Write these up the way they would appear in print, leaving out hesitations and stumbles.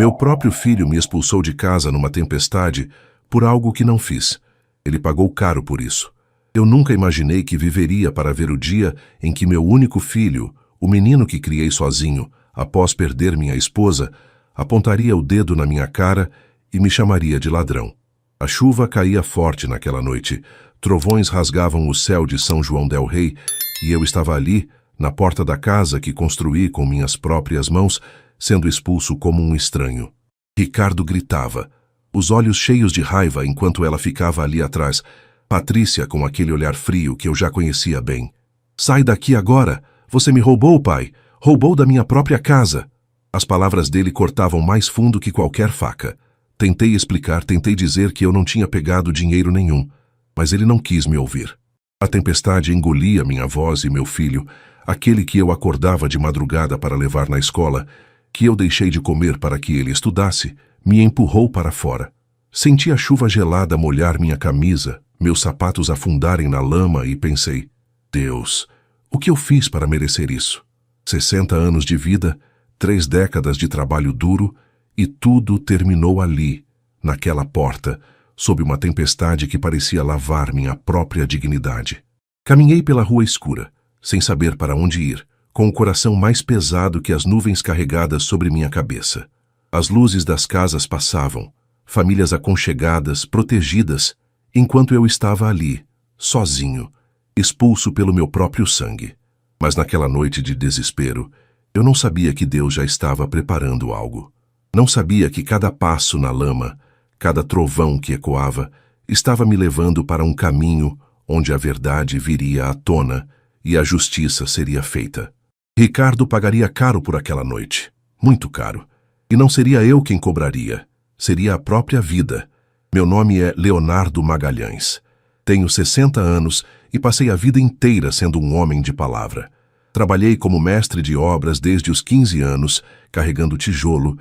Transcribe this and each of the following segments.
Meu próprio filho me expulsou de casa numa tempestade por algo que não fiz. Ele pagou caro por isso. Eu nunca imaginei que viveria para ver o dia em que meu único filho, o menino que criei sozinho, após perder minha esposa, apontaria o dedo na minha cara e me chamaria de ladrão. A chuva caía forte naquela noite, trovões rasgavam o céu de São João del Rei e eu estava ali, na porta da casa que construí com minhas próprias mãos, sendo expulso como um estranho. Ricardo gritava, os olhos cheios de raiva enquanto ela ficava ali atrás. Patrícia com aquele olhar frio que eu já conhecia bem. Sai daqui agora! Você me roubou, pai! Roubou da minha própria casa! As palavras dele cortavam mais fundo que qualquer faca. Tentei explicar, tentei dizer que eu não tinha pegado dinheiro nenhum, mas ele não quis me ouvir. A tempestade engolia minha voz e meu filho, aquele que eu acordava de madrugada para levar na escola, que eu deixei de comer para que ele estudasse, me empurrou para fora. Senti a chuva gelada molhar minha camisa, meus sapatos afundarem na lama e pensei, Deus, o que eu fiz para merecer isso? 60 anos de vida, 3 décadas de trabalho duro e tudo terminou ali, naquela porta, sob uma tempestade que parecia lavar minha própria dignidade. Caminhei pela rua escura, sem saber para onde ir, com o coração mais pesado que as nuvens carregadas sobre minha cabeça. As luzes das casas passavam, famílias aconchegadas, protegidas, enquanto eu estava ali, sozinho, expulso pelo meu próprio sangue. Mas naquela noite de desespero, eu não sabia que Deus já estava preparando algo. Não sabia que cada passo na lama, cada trovão que ecoava, estava me levando para um caminho onde a verdade viria à tona e a justiça seria feita. Ricardo pagaria caro por aquela noite, muito caro. E não seria eu quem cobraria, seria a própria vida. Meu nome é Leonardo Magalhães. Tenho 60 anos e passei a vida inteira sendo um homem de palavra. Trabalhei como mestre de obras desde os 15 anos, carregando tijolo,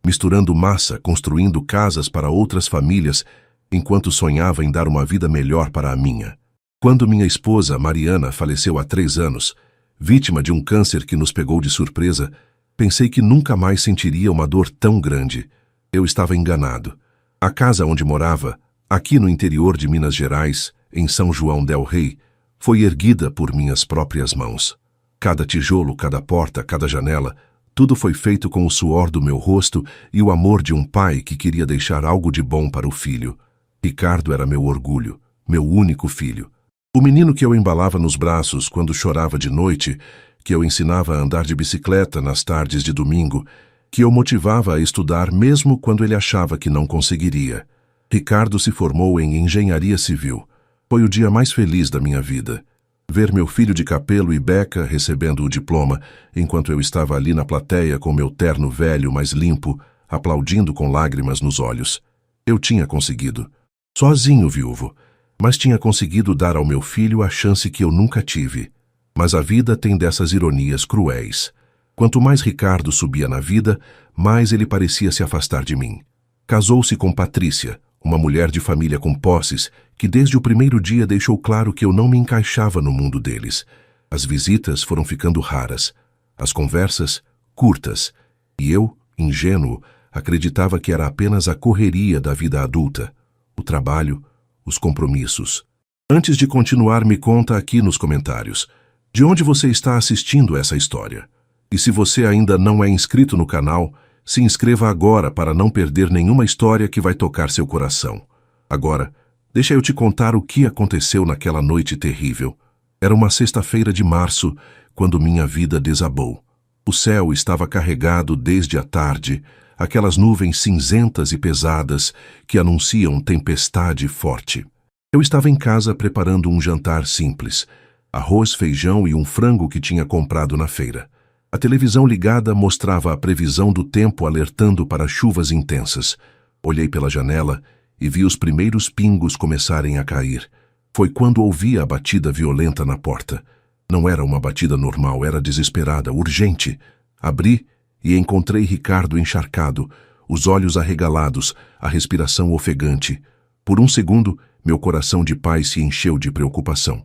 misturando massa, construindo casas para outras famílias, enquanto sonhava em dar uma vida melhor para a minha. Quando minha esposa, Mariana, faleceu há 3 anos, vítima de um câncer que nos pegou de surpresa, pensei que nunca mais sentiria uma dor tão grande. Eu estava enganado. A casa onde morava, aqui no interior de Minas Gerais, em São João del Rei, foi erguida por minhas próprias mãos. Cada tijolo, cada porta, cada janela, tudo foi feito com o suor do meu rosto e o amor de um pai que queria deixar algo de bom para o filho. Ricardo era meu orgulho, meu único filho. O menino que eu embalava nos braços quando chorava de noite, que eu ensinava a andar de bicicleta nas tardes de domingo, que eu motivava a estudar mesmo quando ele achava que não conseguiria. Ricardo se formou em engenharia civil. Foi o dia mais feliz da minha vida. Ver meu filho de capelo e beca recebendo o diploma, enquanto eu estava ali na plateia com meu terno velho, mas limpo, aplaudindo com lágrimas nos olhos. Eu tinha conseguido. Sozinho, viúvo. Mas tinha conseguido dar ao meu filho a chance que eu nunca tive. Mas a vida tem dessas ironias cruéis. Quanto mais Ricardo subia na vida, mais ele parecia se afastar de mim. Casou-se com Patrícia, uma mulher de família com posses, que desde o primeiro dia deixou claro que eu não me encaixava no mundo deles. As visitas foram ficando raras, as conversas curtas, e eu, ingênuo, acreditava que era apenas a correria da vida adulta, o trabalho, os compromissos. Antes de continuar, me conta aqui nos comentários, de onde você está assistindo essa história? E se você ainda não é inscrito no canal, se inscreva agora para não perder nenhuma história que vai tocar seu coração. Agora, deixa eu te contar o que aconteceu naquela noite terrível. Era uma sexta-feira de março, quando minha vida desabou. O céu estava carregado desde a tarde, aquelas nuvens cinzentas e pesadas que anunciam tempestade forte. Eu estava em casa preparando um jantar simples, arroz, feijão e um frango que tinha comprado na feira. A televisão ligada mostrava a previsão do tempo alertando para chuvas intensas. Olhei pela janela e vi os primeiros pingos começarem a cair. Foi quando ouvi a batida violenta na porta. Não era uma batida normal, era desesperada, urgente. Abri e encontrei Ricardo encharcado, os olhos arregalados, a respiração ofegante. Por um segundo, meu coração de pai se encheu de preocupação.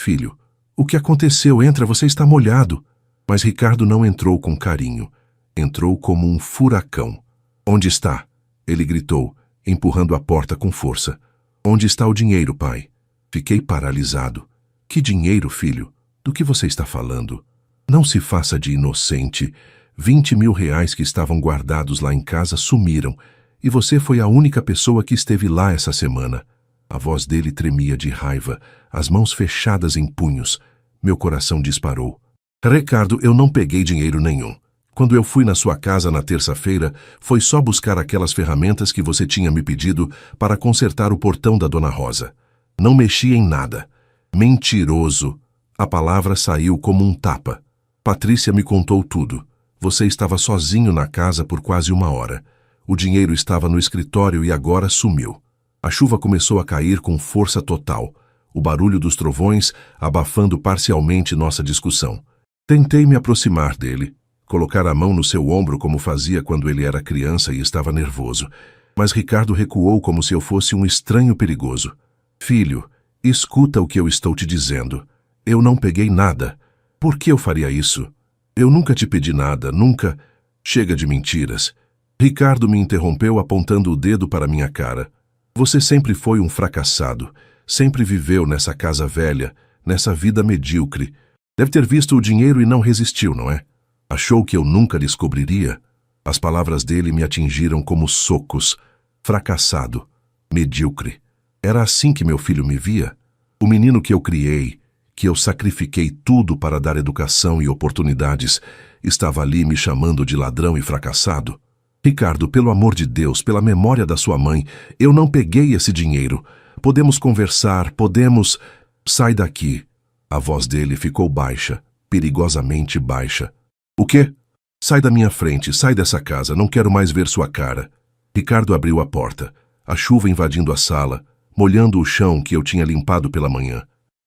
Filho, o que aconteceu? Entra, você está molhado. Mas Ricardo não entrou com carinho. Entrou como um furacão. Onde está? Ele gritou, empurrando a porta com força. Onde está o dinheiro, pai? Fiquei paralisado. Que dinheiro, filho? Do que você está falando? Não se faça de inocente. 20.000 reais que estavam guardados lá em casa sumiram, e você foi a única pessoa que esteve lá essa semana. A voz dele tremia de raiva, as mãos fechadas em punhos. Meu coração disparou. Ricardo, eu não peguei dinheiro nenhum. Quando eu fui na sua casa na terça-feira, foi só buscar aquelas ferramentas que você tinha me pedido para consertar o portão da Dona Rosa. Não mexi em nada. Mentiroso. A palavra saiu como um tapa. Patrícia me contou tudo. Você estava sozinho na casa por quase 1 hora. O dinheiro estava no escritório e agora sumiu. A chuva começou a cair com força total, o barulho dos trovões abafando parcialmente nossa discussão. Tentei me aproximar dele, colocar a mão no seu ombro como fazia quando ele era criança e estava nervoso, mas Ricardo recuou como se eu fosse um estranho perigoso. Filho, escuta o que eu estou te dizendo. Eu não peguei nada. Por que eu faria isso? Eu nunca te pedi nada, nunca... Chega de mentiras. Ricardo me interrompeu apontando o dedo para minha cara. Você sempre foi um fracassado. Sempre viveu nessa casa velha, nessa vida medíocre. Deve ter visto o dinheiro e não resistiu, não é? Achou que eu nunca descobriria? As palavras dele me atingiram como socos. Fracassado. Medíocre. Era assim que meu filho me via? O menino que eu criei, que eu sacrifiquei tudo para dar educação e oportunidades, estava ali me chamando de ladrão e fracassado? Ricardo, pelo amor de Deus, pela memória da sua mãe, eu não peguei esse dinheiro. Podemos conversar, podemos... Sai daqui. A voz dele ficou baixa, perigosamente baixa. O quê? Sai da minha frente, sai dessa casa, não quero mais ver sua cara. Ricardo abriu a porta, a chuva invadindo a sala, molhando o chão que eu tinha limpado pela manhã.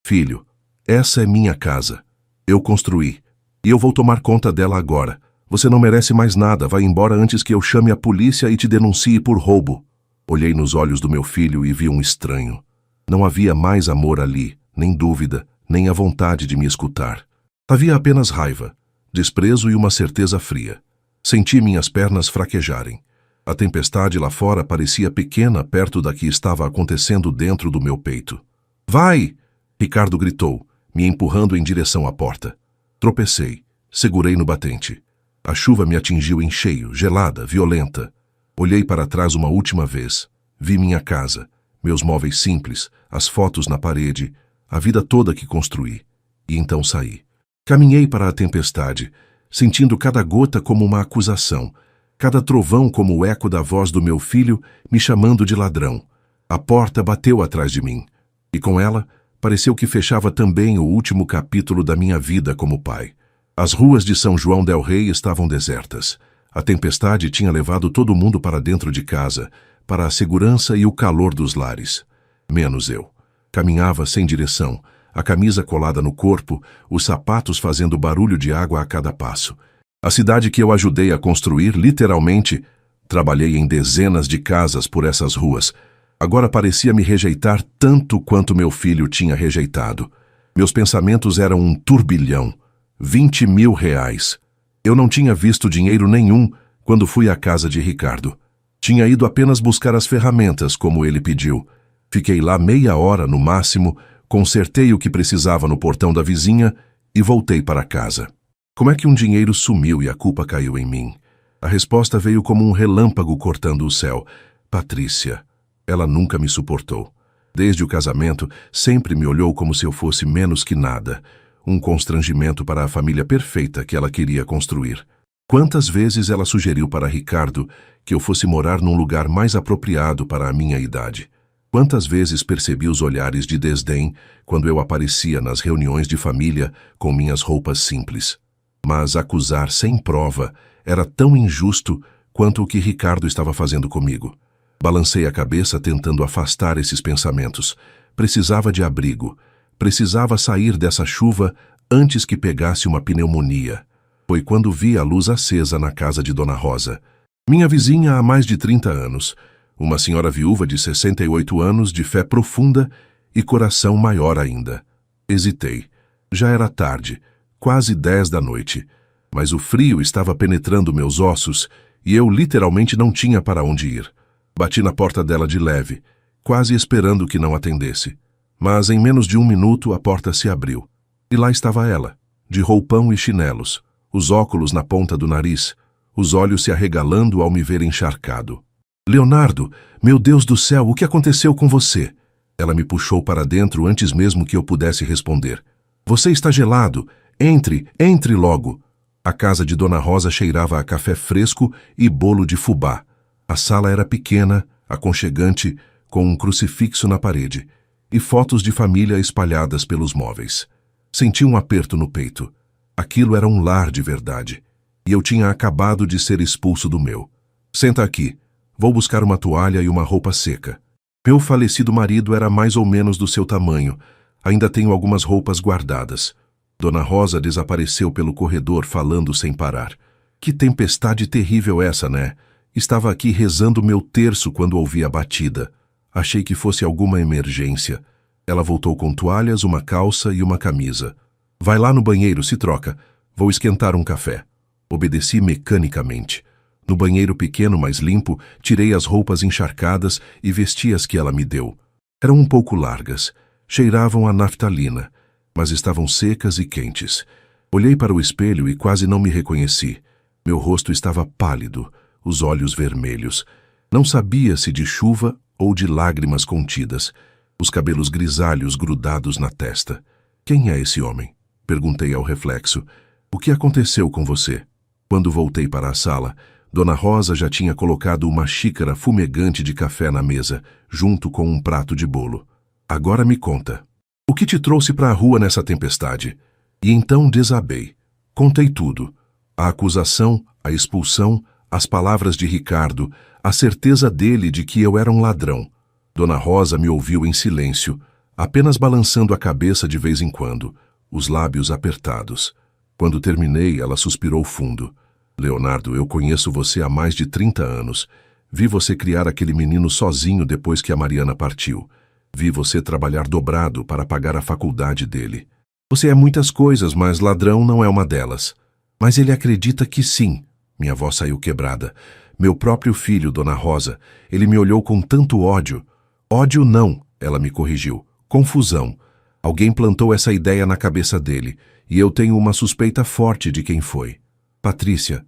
Filho, essa é minha casa. Eu construí. E eu vou tomar conta dela agora. Você não merece mais nada, vai embora antes que eu chame a polícia e te denuncie por roubo. Olhei nos olhos do meu filho e vi um estranho. Não havia mais amor ali, nem dúvida, nem a vontade de me escutar. Havia apenas raiva, desprezo e uma certeza fria. Senti minhas pernas fraquejarem. A tempestade lá fora parecia pequena perto da que estava acontecendo dentro do meu peito. Vai! Ricardo gritou, me empurrando em direção à porta. Tropecei, segurei no batente. A chuva me atingiu em cheio, gelada, violenta. Olhei para trás uma última vez. Vi minha casa, meus móveis simples, as fotos na parede, a vida toda que construí. E então saí. Caminhei para a tempestade, sentindo cada gota como uma acusação, cada trovão como o eco da voz do meu filho me chamando de ladrão. A porta bateu atrás de mim, e com ela pareceu que fechava também o último capítulo da minha vida como pai. As ruas de São João del Rei estavam desertas. A tempestade tinha levado todo mundo para dentro de casa, para a segurança e o calor dos lares. Menos eu. Caminhava sem direção, a camisa colada no corpo, os sapatos fazendo barulho de água a cada passo. A cidade que eu ajudei a construir, literalmente, trabalhei em dezenas de casas por essas ruas. Agora parecia me rejeitar tanto quanto meu filho tinha rejeitado. Meus pensamentos eram um turbilhão. 20.000 reais. Eu não tinha visto dinheiro nenhum quando fui à casa de Ricardo. Tinha ido apenas buscar as ferramentas, como ele pediu. Fiquei lá meia hora no máximo, consertei o que precisava no portão da vizinha e voltei para casa. Como é que um dinheiro sumiu e a culpa caiu em mim? A resposta veio como um relâmpago cortando o céu. Patrícia. Ela nunca me suportou. Desde o casamento, sempre me olhou como se eu fosse menos que nada. Um constrangimento para a família perfeita que ela queria construir. Quantas vezes ela sugeriu para Ricardo que eu fosse morar num lugar mais apropriado para a minha idade? Quantas vezes percebi os olhares de desdém quando eu aparecia nas reuniões de família com minhas roupas simples? Mas acusar sem prova era tão injusto quanto o que Ricardo estava fazendo comigo. Balancei a cabeça tentando afastar esses pensamentos. Precisava de abrigo. Precisava sair dessa chuva antes que pegasse uma pneumonia. Foi quando vi a luz acesa na casa de Dona Rosa. Minha vizinha há mais de 30 anos. Uma senhora viúva de 68 anos, de fé profunda e coração maior ainda. Hesitei. Já era tarde, quase 10 da noite. Mas o frio estava penetrando meus ossos e eu literalmente não tinha para onde ir. Bati na porta dela de leve, quase esperando que não atendesse. Mas em menos de 1 minuto a porta se abriu. E lá estava ela, de roupão e chinelos, os óculos na ponta do nariz, os olhos se arregalando ao me ver encharcado. Leonardo, meu Deus do céu, o que aconteceu com você? Ela me puxou para dentro antes mesmo que eu pudesse responder. Você está gelado. Entre logo. A casa de Dona Rosa cheirava a café fresco e bolo de fubá. A sala era pequena, aconchegante, com um crucifixo na parede e fotos de família espalhadas pelos móveis. Senti um aperto no peito. Aquilo era um lar de verdade. E eu tinha acabado de ser expulso do meu. Senta aqui. Vou buscar uma toalha e uma roupa seca. Meu falecido marido era mais ou menos do seu tamanho. Ainda tenho algumas roupas guardadas. Dona Rosa desapareceu pelo corredor falando sem parar. Que tempestade terrível essa, né? Estava aqui rezando meu terço quando ouvi a batida. Achei que fosse alguma emergência. Ela voltou com toalhas, uma calça e uma camisa. Vai lá no banheiro, se troca. Vou esquentar um café. Obedeci mecanicamente. No banheiro pequeno, mais limpo, tirei as roupas encharcadas e vesti as que ela me deu. Eram um pouco largas. Cheiravam a naftalina, mas estavam secas e quentes. Olhei para o espelho e quase não me reconheci. Meu rosto estava pálido, os olhos vermelhos. Não sabia se de chuva ou de lágrimas contidas. Os cabelos grisalhos grudados na testa. Quem é esse homem? Perguntei ao reflexo. O que aconteceu com você? Quando voltei para a sala, Dona Rosa já tinha colocado uma xícara fumegante de café na mesa, junto com um prato de bolo. Agora me conta. O que te trouxe para a rua nessa tempestade? E então desabei. Contei tudo. A acusação, a expulsão, as palavras de Ricardo, a certeza dele de que eu era um ladrão. Dona Rosa me ouviu em silêncio, apenas balançando a cabeça de vez em quando, os lábios apertados. Quando terminei, ela suspirou fundo. Leonardo, eu conheço você há mais de 30 anos. Vi você criar aquele menino sozinho depois que a Mariana partiu. Vi você trabalhar dobrado para pagar a faculdade dele. Você é muitas coisas, mas ladrão não é uma delas. Mas ele acredita que sim. Minha voz saiu quebrada. Meu próprio filho, Dona Rosa, ele me olhou com tanto ódio. Ódio não, ela me corrigiu. Confusão. Alguém plantou essa ideia na cabeça dele, e eu tenho uma suspeita forte de quem foi. Patrícia,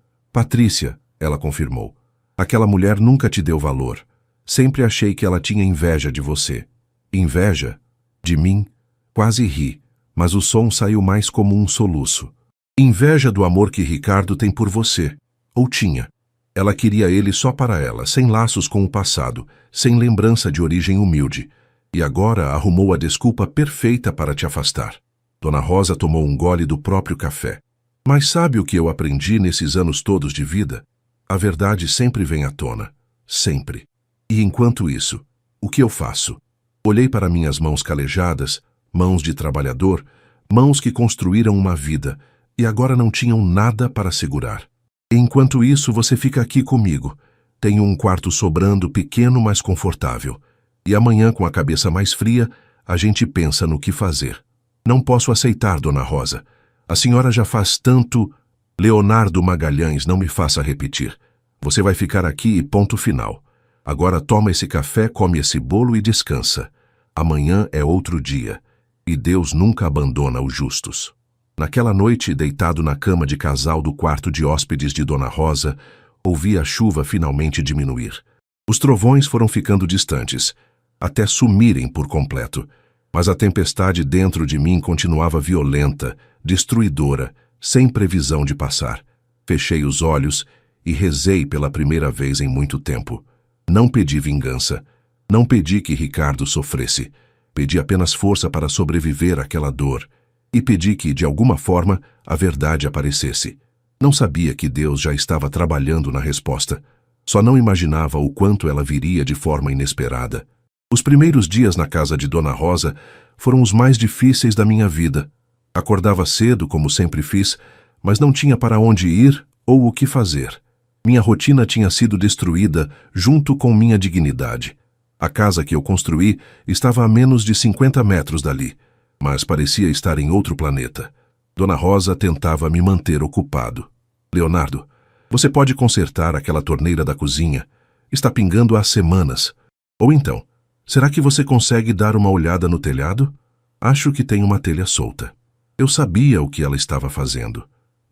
ela confirmou. Aquela mulher nunca te deu valor. Sempre achei que ela tinha inveja de você. Inveja? De mim? Quase ri, mas o som saiu mais como um soluço. Inveja do amor que Ricardo tem por você. Ou tinha. Ela queria ele só para ela, sem laços com o passado, sem lembrança de origem humilde. E agora arrumou a desculpa perfeita para te afastar. Dona Rosa tomou um gole do próprio café. Mas sabe o que eu aprendi nesses anos todos de vida? A verdade sempre vem à tona. Sempre. E enquanto isso, o que eu faço? Olhei para minhas mãos calejadas, mãos de trabalhador, mãos que construíram uma vida, e agora não tinham nada para segurar. Enquanto isso, você fica aqui comigo. Tenho um quarto sobrando, pequeno, mas confortável. E amanhã, com a cabeça mais fria, a gente pensa no que fazer. Não posso aceitar, Dona Rosa. A senhora já faz tanto... Leonardo Magalhães, não me faça repetir. Você vai ficar aqui e ponto final. Agora toma esse café, come esse bolo e descansa. Amanhã é outro dia. E Deus nunca abandona os justos. Naquela noite, deitado na cama de casal do quarto de hóspedes de Dona Rosa, ouvi a chuva finalmente diminuir. Os trovões foram ficando distantes, até sumirem por completo. Mas a tempestade dentro de mim continuava violenta, destruidora, sem previsão de passar. Fechei os olhos e rezei pela primeira vez em muito tempo. Não pedi vingança. Não pedi que Ricardo sofresse. Pedi apenas força para sobreviver àquela dor. E pedi que, de alguma forma, a verdade aparecesse. Não sabia que Deus já estava trabalhando na resposta. Só não imaginava o quanto ela viria de forma inesperada. Os primeiros dias na casa de Dona Rosa foram os mais difíceis da minha vida. Acordava cedo, como sempre fiz, mas não tinha para onde ir ou o que fazer. Minha rotina tinha sido destruída junto com minha dignidade. A casa que eu construí estava a menos de 50 metros dali, mas parecia estar em outro planeta. Dona Rosa tentava me manter ocupado. Leonardo, Você pode consertar aquela torneira da cozinha. Está pingando há semanas. Ou então, será que você consegue dar uma olhada no telhado? Acho que tem uma telha solta. Eu sabia o que ela estava fazendo,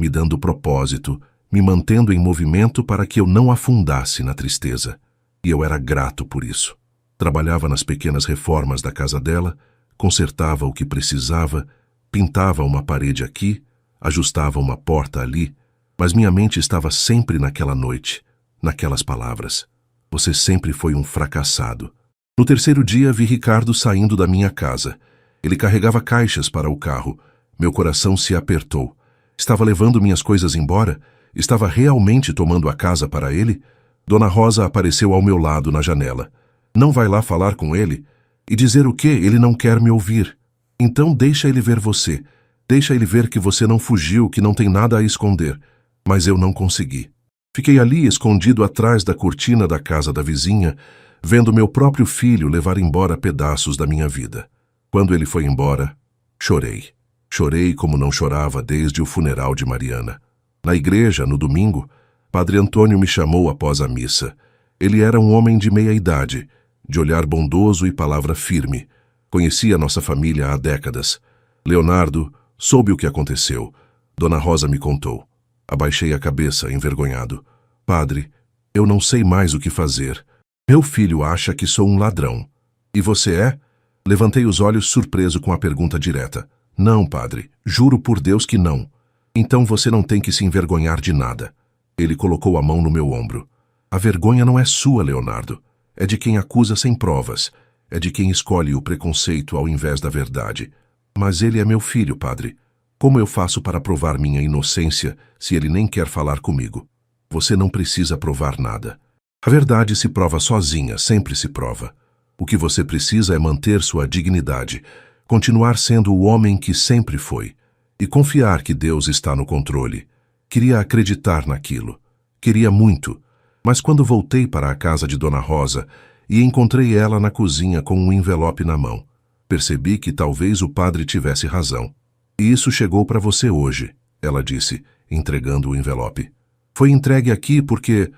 me dando propósito, me mantendo em movimento para que eu não afundasse na tristeza. E eu era grato por isso. Trabalhava nas pequenas reformas da casa dela, consertava o que precisava, pintava uma parede aqui, ajustava uma porta ali, mas minha mente estava sempre naquela noite, naquelas palavras. Você sempre foi um fracassado. No terceiro dia, vi Ricardo saindo da minha casa. Ele carregava caixas para o carro. Meu coração se apertou. Estava levando minhas coisas embora? Estava realmente tomando a casa para ele? Dona Rosa apareceu ao meu lado na janela. Não vai lá falar com ele? E dizer o quê? Ele não quer me ouvir. Então deixa ele ver você. Deixa ele ver que você não fugiu, que não tem nada a esconder. Mas eu não consegui. Fiquei ali escondido atrás da cortina da casa da vizinha, vendo meu próprio filho levar embora pedaços da minha vida. Quando ele foi embora, chorei. Chorei como não chorava desde o funeral de Mariana. Na igreja, no domingo, Padre Antônio me chamou após a missa. Ele era um homem de meia idade, de olhar bondoso e palavra firme. Conhecia nossa família há décadas. Leonardo soube o que aconteceu. Dona Rosa me contou. Abaixei a cabeça, envergonhado. Padre, eu não sei mais o que fazer. Meu filho acha que sou um ladrão. E você é? Levantei os olhos surpreso com a pergunta direta. Não, padre, juro por Deus que não. Então você não tem que se envergonhar de nada. Ele colocou a mão no meu ombro. A vergonha não é sua, Leonardo. É de quem acusa sem provas. É de quem escolhe o preconceito ao invés da verdade. Mas ele é meu filho, padre. Como eu faço para provar minha inocência se ele nem quer falar comigo? Você não precisa provar nada. A verdade se prova sozinha, sempre se prova. O que você precisa é manter sua dignidade, continuar sendo o homem que sempre foi, e confiar que Deus está no controle. Queria acreditar naquilo. Queria muito. Mas quando voltei para a casa de Dona Rosa e encontrei ela na cozinha com um envelope na mão, percebi que talvez o padre tivesse razão. E isso chegou para você hoje, ela disse, entregando o envelope. Foi entregue aqui porque...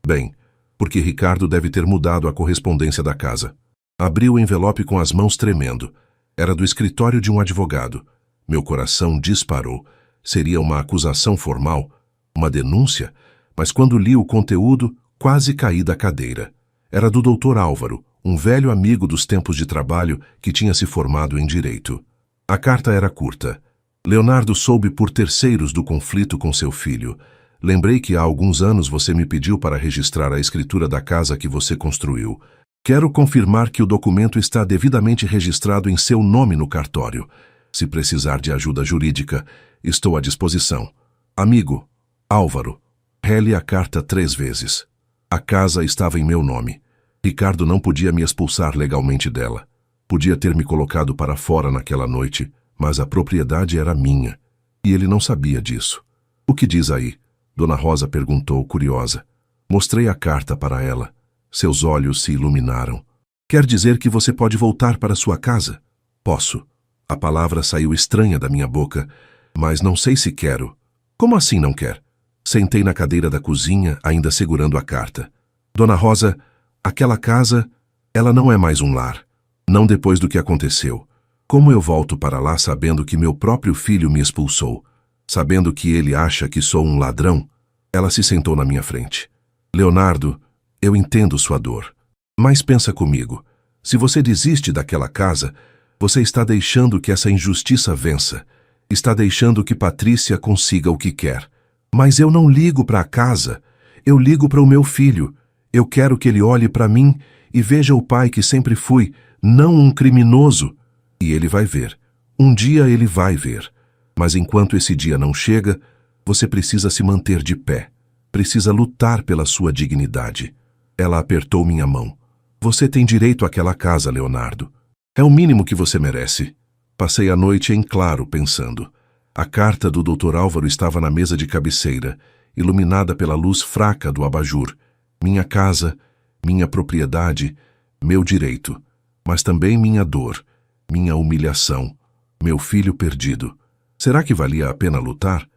Bem, porque Ricardo deve ter mudado a correspondência da casa. Abri o envelope com as mãos tremendo. Era do escritório de um advogado. Meu coração disparou. Seria uma acusação formal? Uma denúncia? Mas quando li o conteúdo, quase caí da cadeira. Era do Dr. Álvaro, um velho amigo dos tempos de trabalho que tinha se formado em direito. A carta era curta. Leonardo soube por terceiros do conflito com seu filho. Lembrei que há alguns anos você me pediu para registrar a escritura da casa que você construiu. Quero confirmar que o documento está devidamente registrado em seu nome no cartório. Se precisar de ajuda jurídica, estou à disposição. Amigo, Álvaro, rele a carta 3 vezes. A casa estava em meu nome. Ricardo não podia me expulsar legalmente dela. Podia ter me colocado para fora naquela noite, mas a propriedade era minha. E ele não sabia disso. O que diz aí? Dona Rosa perguntou, curiosa. Mostrei a carta para ela. Seus olhos se iluminaram. Quer dizer que você pode voltar para sua casa? Posso. A palavra saiu estranha da minha boca, mas não sei se quero. Como assim não quer? Sentei na cadeira da cozinha, ainda segurando a carta. Dona Rosa, aquela casa, ela não é mais um lar. Não depois do que aconteceu. Como eu volto para lá sabendo que meu próprio filho me expulsou? Sabendo que ele acha que sou um ladrão? Ela se sentou na minha frente. Leonardo, eu entendo sua dor. Mas pensa comigo. Se você desiste daquela casa, você está deixando que essa injustiça vença. Está deixando que Patrícia consiga o que quer. Mas eu não ligo para a casa. Eu ligo para o meu filho. Eu quero que ele olhe para mim e veja o pai que sempre fui, não um criminoso. E ele vai ver. Um dia ele vai ver. Mas enquanto esse dia não chega, você precisa se manter de pé. Precisa lutar pela sua dignidade. Ela apertou minha mão. Você tem direito àquela casa, Leonardo. É o mínimo que você merece. Passei a noite em claro pensando. A carta do Dr. Álvaro estava na mesa de cabeceira, iluminada pela luz fraca do abajur. Minha casa, minha propriedade, meu direito, mas também minha dor, minha humilhação, meu filho perdido. Será que valia a pena lutar?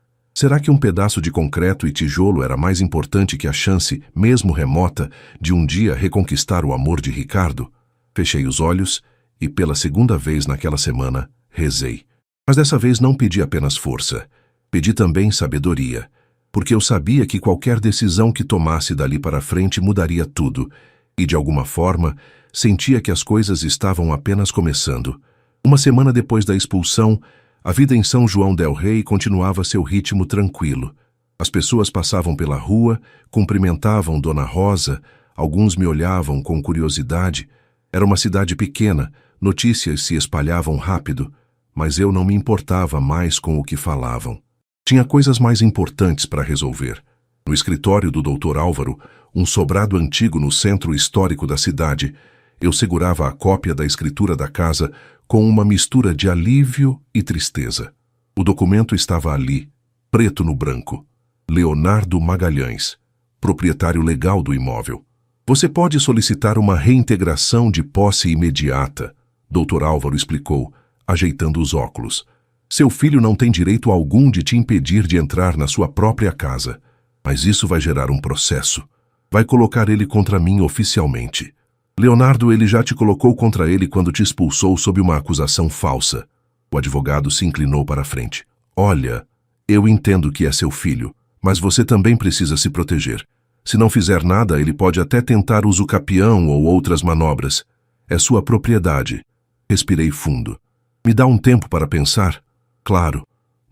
Será que um pedaço de concreto e tijolo era mais importante que a chance, mesmo remota, de um dia reconquistar o amor de Ricardo? Fechei os olhos e, pela segunda vez naquela semana, rezei. Mas dessa vez não pedi apenas força. Pedi também sabedoria, porque eu sabia que qualquer decisão que tomasse dali para frente mudaria tudo, e de alguma forma sentia que as coisas estavam apenas começando. Uma semana depois da expulsão, a vida em São João del Rei continuava seu ritmo tranquilo. As pessoas passavam pela rua, cumprimentavam Dona Rosa, alguns me olhavam com curiosidade. Era uma cidade pequena, notícias se espalhavam rápido, mas eu não me importava mais com o que falavam. Tinha coisas mais importantes para resolver. No escritório do Dr. Álvaro, um sobrado antigo no centro histórico da cidade, eu segurava a cópia da escritura da casa com uma mistura de alívio e tristeza. O documento estava ali, preto no branco. Leonardo Magalhães, proprietário legal do imóvel. Você pode solicitar uma reintegração de posse imediata, Dr. Álvaro explicou, ajeitando os óculos. Seu filho não tem direito algum de te impedir de entrar na sua própria casa, mas isso vai gerar um processo. Vai colocar ele contra mim oficialmente. Leonardo, ele já te colocou contra ele quando te expulsou sob uma acusação falsa. O advogado se inclinou para a frente. Olha, eu entendo que é seu filho, mas você também precisa se proteger. Se não fizer nada, ele pode até tentar uso capião ou outras manobras. É sua propriedade. Respirei fundo. Me dá um tempo para pensar? Claro,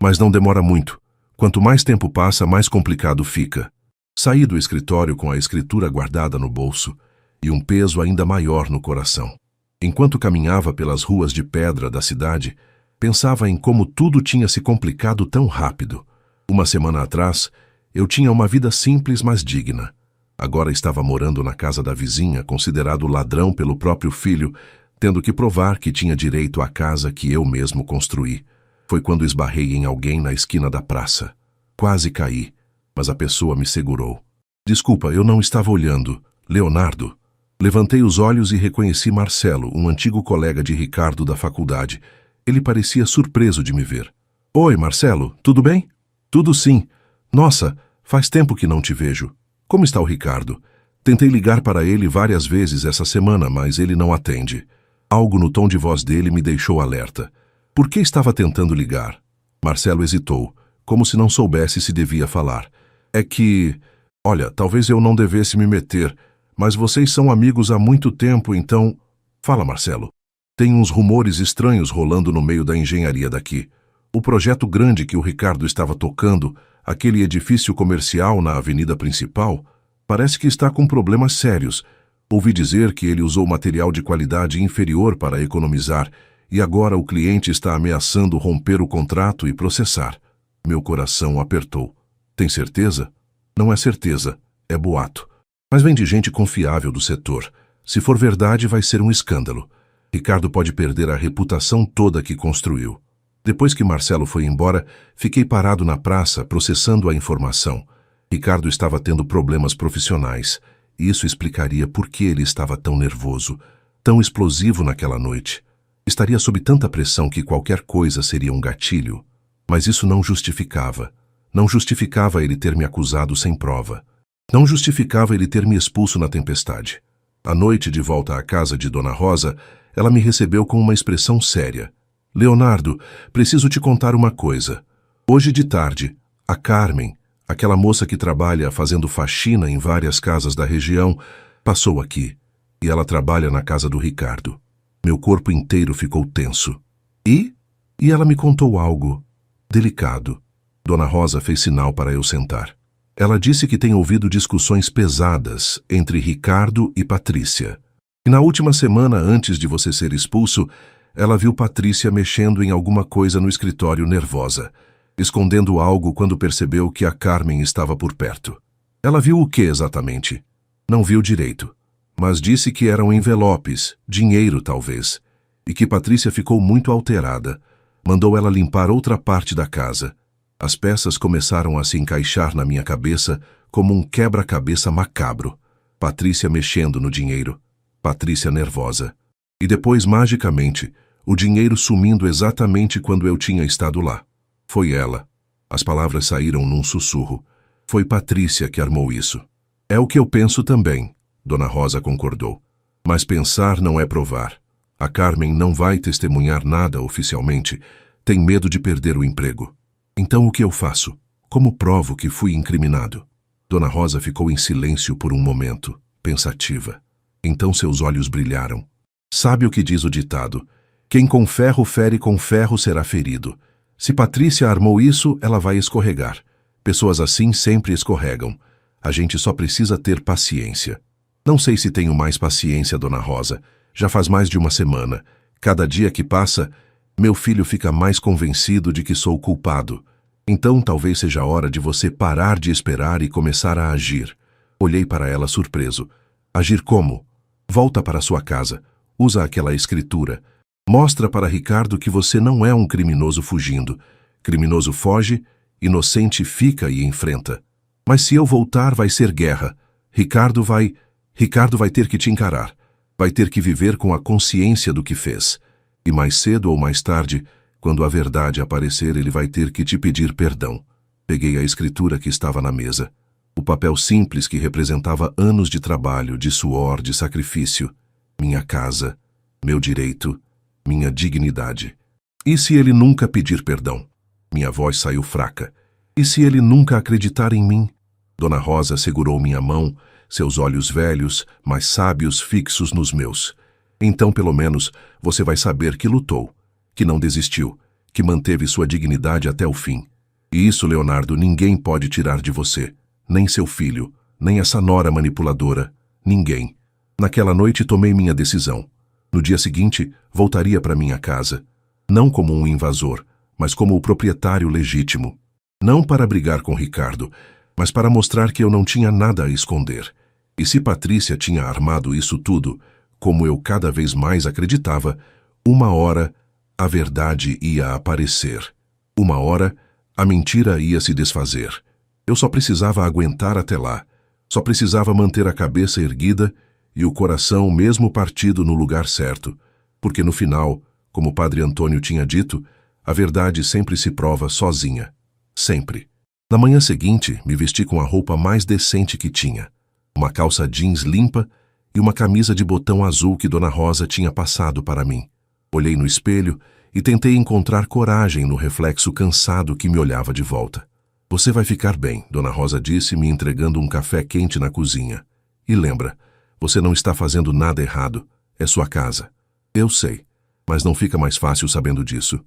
mas não demora muito. Quanto mais tempo passa, mais complicado fica. Saí do escritório com a escritura guardada no bolso e um peso ainda maior no coração. Enquanto caminhava pelas ruas de pedra da cidade, pensava em como tudo tinha se complicado tão rápido. Uma semana atrás, eu tinha uma vida simples, mas digna. Agora estava morando na casa da vizinha, considerado ladrão pelo próprio filho, tendo que provar que tinha direito à casa que eu mesmo construí. Foi quando esbarrei em alguém na esquina da praça. Quase caí, mas a pessoa me segurou. Desculpa, eu não estava olhando. Leonardo. Levantei os olhos e reconheci Marcelo, um antigo colega de Ricardo da faculdade. Ele parecia surpreso de me ver. Oi, Marcelo, tudo bem? Tudo sim. Nossa, faz tempo que não te vejo. Como está o Ricardo? Tentei ligar para ele várias vezes essa semana, mas ele não atende. Algo no tom de voz dele me deixou alerta. Por que estava tentando ligar? Marcelo hesitou, como se não soubesse se devia falar. É que... Olha, talvez eu não devesse me meter, mas vocês são amigos há muito tempo, então... Fala, Marcelo. Tem uns rumores estranhos rolando no meio da engenharia daqui. O projeto grande que o Ricardo estava tocando, aquele edifício comercial na avenida principal, parece que está com problemas sérios. Ouvi dizer que ele usou material de qualidade inferior para economizar, e agora o cliente está ameaçando romper o contrato e processar. Meu coração apertou. Tem certeza? Não é certeza, é boato. Mas vem de gente confiável do setor. Se for verdade, vai ser um escândalo. Ricardo pode perder a reputação toda que construiu. Depois que Marcelo foi embora, fiquei parado na praça, processando a informação. Ricardo estava tendo problemas profissionais. Isso explicaria por que ele estava tão nervoso, tão explosivo naquela noite. Estaria sob tanta pressão que qualquer coisa seria um gatilho. Mas isso não justificava. Não justificava ele ter me acusado sem prova. Não justificava ele ter me expulso na tempestade. À noite, de volta à casa de Dona Rosa, ela me recebeu com uma expressão séria. Leonardo, preciso te contar uma coisa. Hoje de tarde, a Carmen, aquela moça que trabalha fazendo faxina em várias casas da região, passou aqui. E ela trabalha na casa do Ricardo. Meu corpo inteiro ficou tenso. E ela me contou algo delicado. Dona Rosa fez sinal para eu sentar. Ela disse que tem ouvido discussões pesadas entre Ricardo e Patrícia. E na última semana, antes de você ser expulso, ela viu Patrícia mexendo em alguma coisa no escritório nervosa, escondendo algo quando percebeu que a Carmen estava por perto. Ela viu o que exatamente? Não viu direito, mas disse que eram envelopes, dinheiro talvez, e que Patrícia ficou muito alterada. Mandou ela limpar outra parte da casa. As peças começaram a se encaixar na minha cabeça como um quebra-cabeça macabro. Patrícia mexendo no dinheiro. Patrícia nervosa. E depois, magicamente, o dinheiro sumindo exatamente quando eu tinha estado lá. Foi ela. As palavras saíram num sussurro. Foi Patrícia que armou isso. É o que eu penso também, Dona Rosa concordou. Mas pensar não é provar. A Carmen não vai testemunhar nada oficialmente. Tem medo de perder o emprego. Então o que eu faço? Como provo que fui incriminado? Dona Rosa ficou em silêncio por um momento, pensativa. Então seus olhos brilharam. Sabe o que diz o ditado? Quem com ferro fere com ferro será ferido. Se Patrícia armou isso, ela vai escorregar. Pessoas assim sempre escorregam. A gente só precisa ter paciência. Não sei se tenho mais paciência, Dona Rosa. Já faz mais de uma semana. Cada dia que passa, meu filho fica mais convencido de que sou culpado. Então talvez seja a hora de você parar de esperar e começar a agir. Olhei para ela surpreso. Agir como? Volta para sua casa. Usa aquela escritura. Mostra para Ricardo que você não é um criminoso fugindo. Criminoso foge, inocente fica e enfrenta. Mas se eu voltar, vai ser guerra. Ricardo vai ter que te encarar. Vai ter que viver com a consciência do que fez. E mais cedo ou mais tarde, quando a verdade aparecer, ele vai ter que te pedir perdão. Peguei a escritura que estava na mesa. O papel simples que representava anos de trabalho, de suor, de sacrifício. Minha casa, meu direito, minha dignidade. E se ele nunca pedir perdão? Minha voz saiu fraca. E se ele nunca acreditar em mim? Dona Rosa segurou minha mão, seus olhos velhos, mas sábios, fixos nos meus. Então, pelo menos, você vai saber que lutou, que não desistiu, que manteve sua dignidade até o fim. E isso, Leonardo, ninguém pode tirar de você. Nem seu filho, nem essa nora manipuladora. Ninguém. Naquela noite tomei minha decisão. No dia seguinte, voltaria para minha casa. Não como um invasor, mas como o proprietário legítimo. Não para brigar com Ricardo, mas para mostrar que eu não tinha nada a esconder. E se Patrícia tinha armado isso tudo, como eu cada vez mais acreditava, uma hora a verdade ia aparecer. Uma hora a mentira ia se desfazer. Eu só precisava aguentar até lá. Só precisava manter a cabeça erguida e o coração mesmo partido no lugar certo, porque no final, como o Padre Antônio tinha dito, a verdade sempre se prova sozinha. Sempre. Na manhã seguinte, me vesti com a roupa mais decente que tinha. Uma calça jeans limpa e uma camisa de botão azul que Dona Rosa tinha passado para mim. Olhei no espelho e tentei encontrar coragem no reflexo cansado que me olhava de volta. Você vai ficar bem, Dona Rosa disse, me entregando um café quente na cozinha. E lembra, você não está fazendo nada errado. É sua casa. Eu sei, mas não fica mais fácil sabendo disso.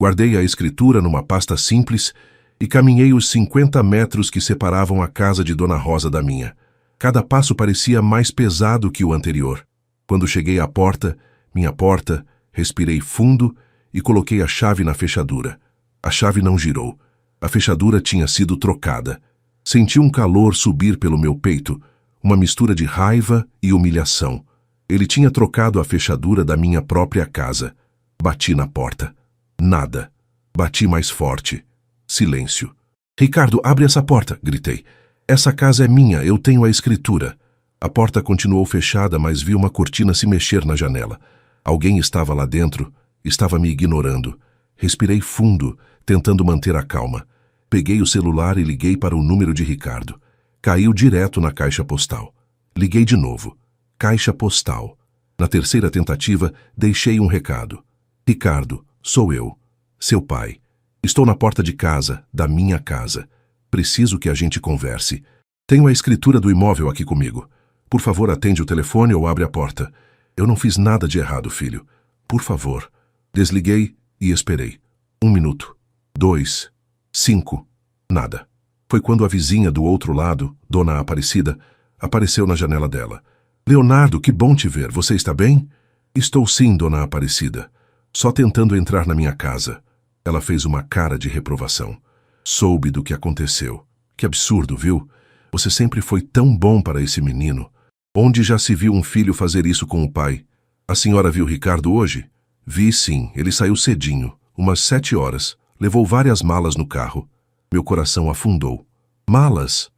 Guardei a escritura numa pasta simples e caminhei os 50 metros que separavam a casa de Dona Rosa da minha. Cada passo parecia mais pesado que o anterior. Quando cheguei à porta, minha porta, respirei fundo e coloquei a chave na fechadura. A chave não girou. A fechadura tinha sido trocada. Senti um calor subir pelo meu peito, uma mistura de raiva e humilhação. Ele tinha trocado a fechadura da minha própria casa. Bati na porta. Nada. Bati mais forte. Silêncio. Ricardo, abre essa porta, gritei. Essa casa é minha, eu tenho a escritura. A porta continuou fechada, mas vi uma cortina se mexer na janela. Alguém estava lá dentro, estava me ignorando. Respirei fundo, tentando manter a calma. Peguei o celular e liguei para o número de Ricardo. Caiu direto na caixa postal. Liguei de novo. Caixa postal. Na terceira tentativa, deixei um recado. Ricardo, sou eu, seu pai. Estou na porta de casa, da minha casa. Preciso que a gente converse. Tenho a escritura do imóvel aqui comigo. Por favor, atende o telefone ou abre a porta. Eu não fiz nada de errado, filho. Por favor. Desliguei e esperei. 1 minuto. 2. 5. Nada. Foi quando a vizinha do outro lado, Dona Aparecida, apareceu na janela dela. Leonardo, que bom te ver. Você está bem? Estou sim, Dona Aparecida. Só tentando entrar na minha casa. Ela fez uma cara de reprovação. Soube do que aconteceu. Que absurdo, viu? Você sempre foi tão bom para esse menino. Onde já se viu um filho fazer isso com o pai? A senhora viu Ricardo hoje? Vi sim, ele saiu cedinho, umas 7 horas. Levou várias malas no carro. Meu coração afundou. Malas?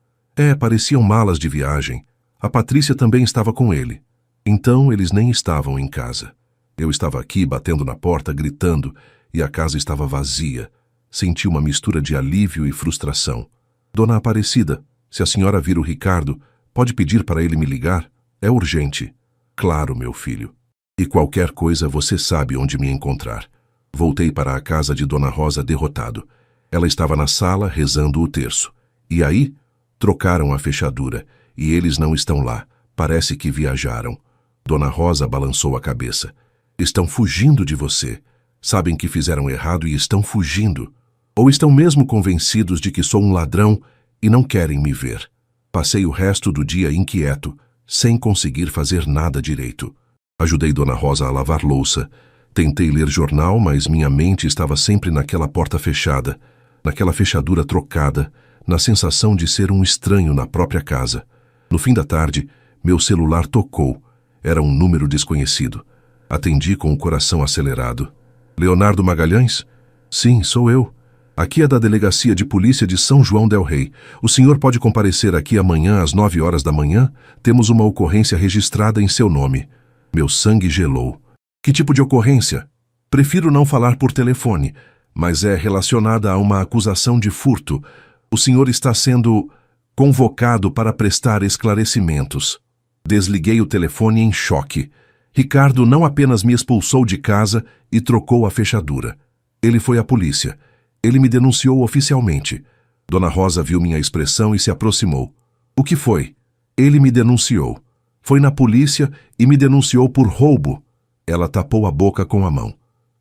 Pareciam malas de viagem. A Patrícia também estava com ele. Então eles nem estavam em casa. Eu estava aqui batendo na porta, gritando, e a casa estava vazia. senti uma mistura de alívio e frustração. Dona Aparecida, se a senhora vir o Ricardo, pode pedir para ele me ligar? É urgente. Claro, meu filho. E qualquer coisa você sabe onde me encontrar. Voltei para a casa de Dona Rosa derrotado. Ela estava na sala rezando o terço. E aí, trocaram a fechadura, e eles não estão lá. Parece que viajaram. Dona Rosa balançou a cabeça. Estão fugindo de você. Sabem que fizeram errado e estão fugindo. Ou estão mesmo convencidos de que sou um ladrão e não querem me ver. Passei o resto do dia inquieto, sem conseguir fazer nada direito. Ajudei Dona Rosa a lavar louça. Tentei ler jornal, mas minha mente estava sempre naquela porta fechada, naquela fechadura trocada, na sensação de ser um estranho na própria casa. No fim da tarde, meu celular tocou. Era um número desconhecido. Atendi com o coração acelerado. Leonardo Magalhães? Sim, sou eu. Aqui é da Delegacia de Polícia de São João del Rei. O senhor pode comparecer aqui amanhã às 9 horas da manhã? Temos uma ocorrência registrada em seu nome. Meu sangue gelou. Que tipo de ocorrência? Prefiro não falar por telefone, mas é relacionada a uma acusação de furto. O senhor está sendo convocado para prestar esclarecimentos. Desliguei o telefone em choque. Ricardo não apenas me expulsou de casa e trocou a fechadura. Ele foi à polícia. Ele me denunciou oficialmente. Dona Rosa viu minha expressão e se aproximou. O que foi? Ele me denunciou. Foi na polícia e me denunciou por roubo. Ela tapou a boca com a mão.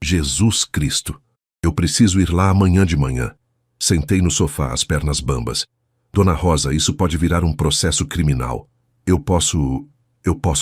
Jesus Cristo! Eu preciso ir lá amanhã de manhã. Sentei no sofá, as pernas bambas. Dona Rosa, isso pode virar um processo criminal. Eu posso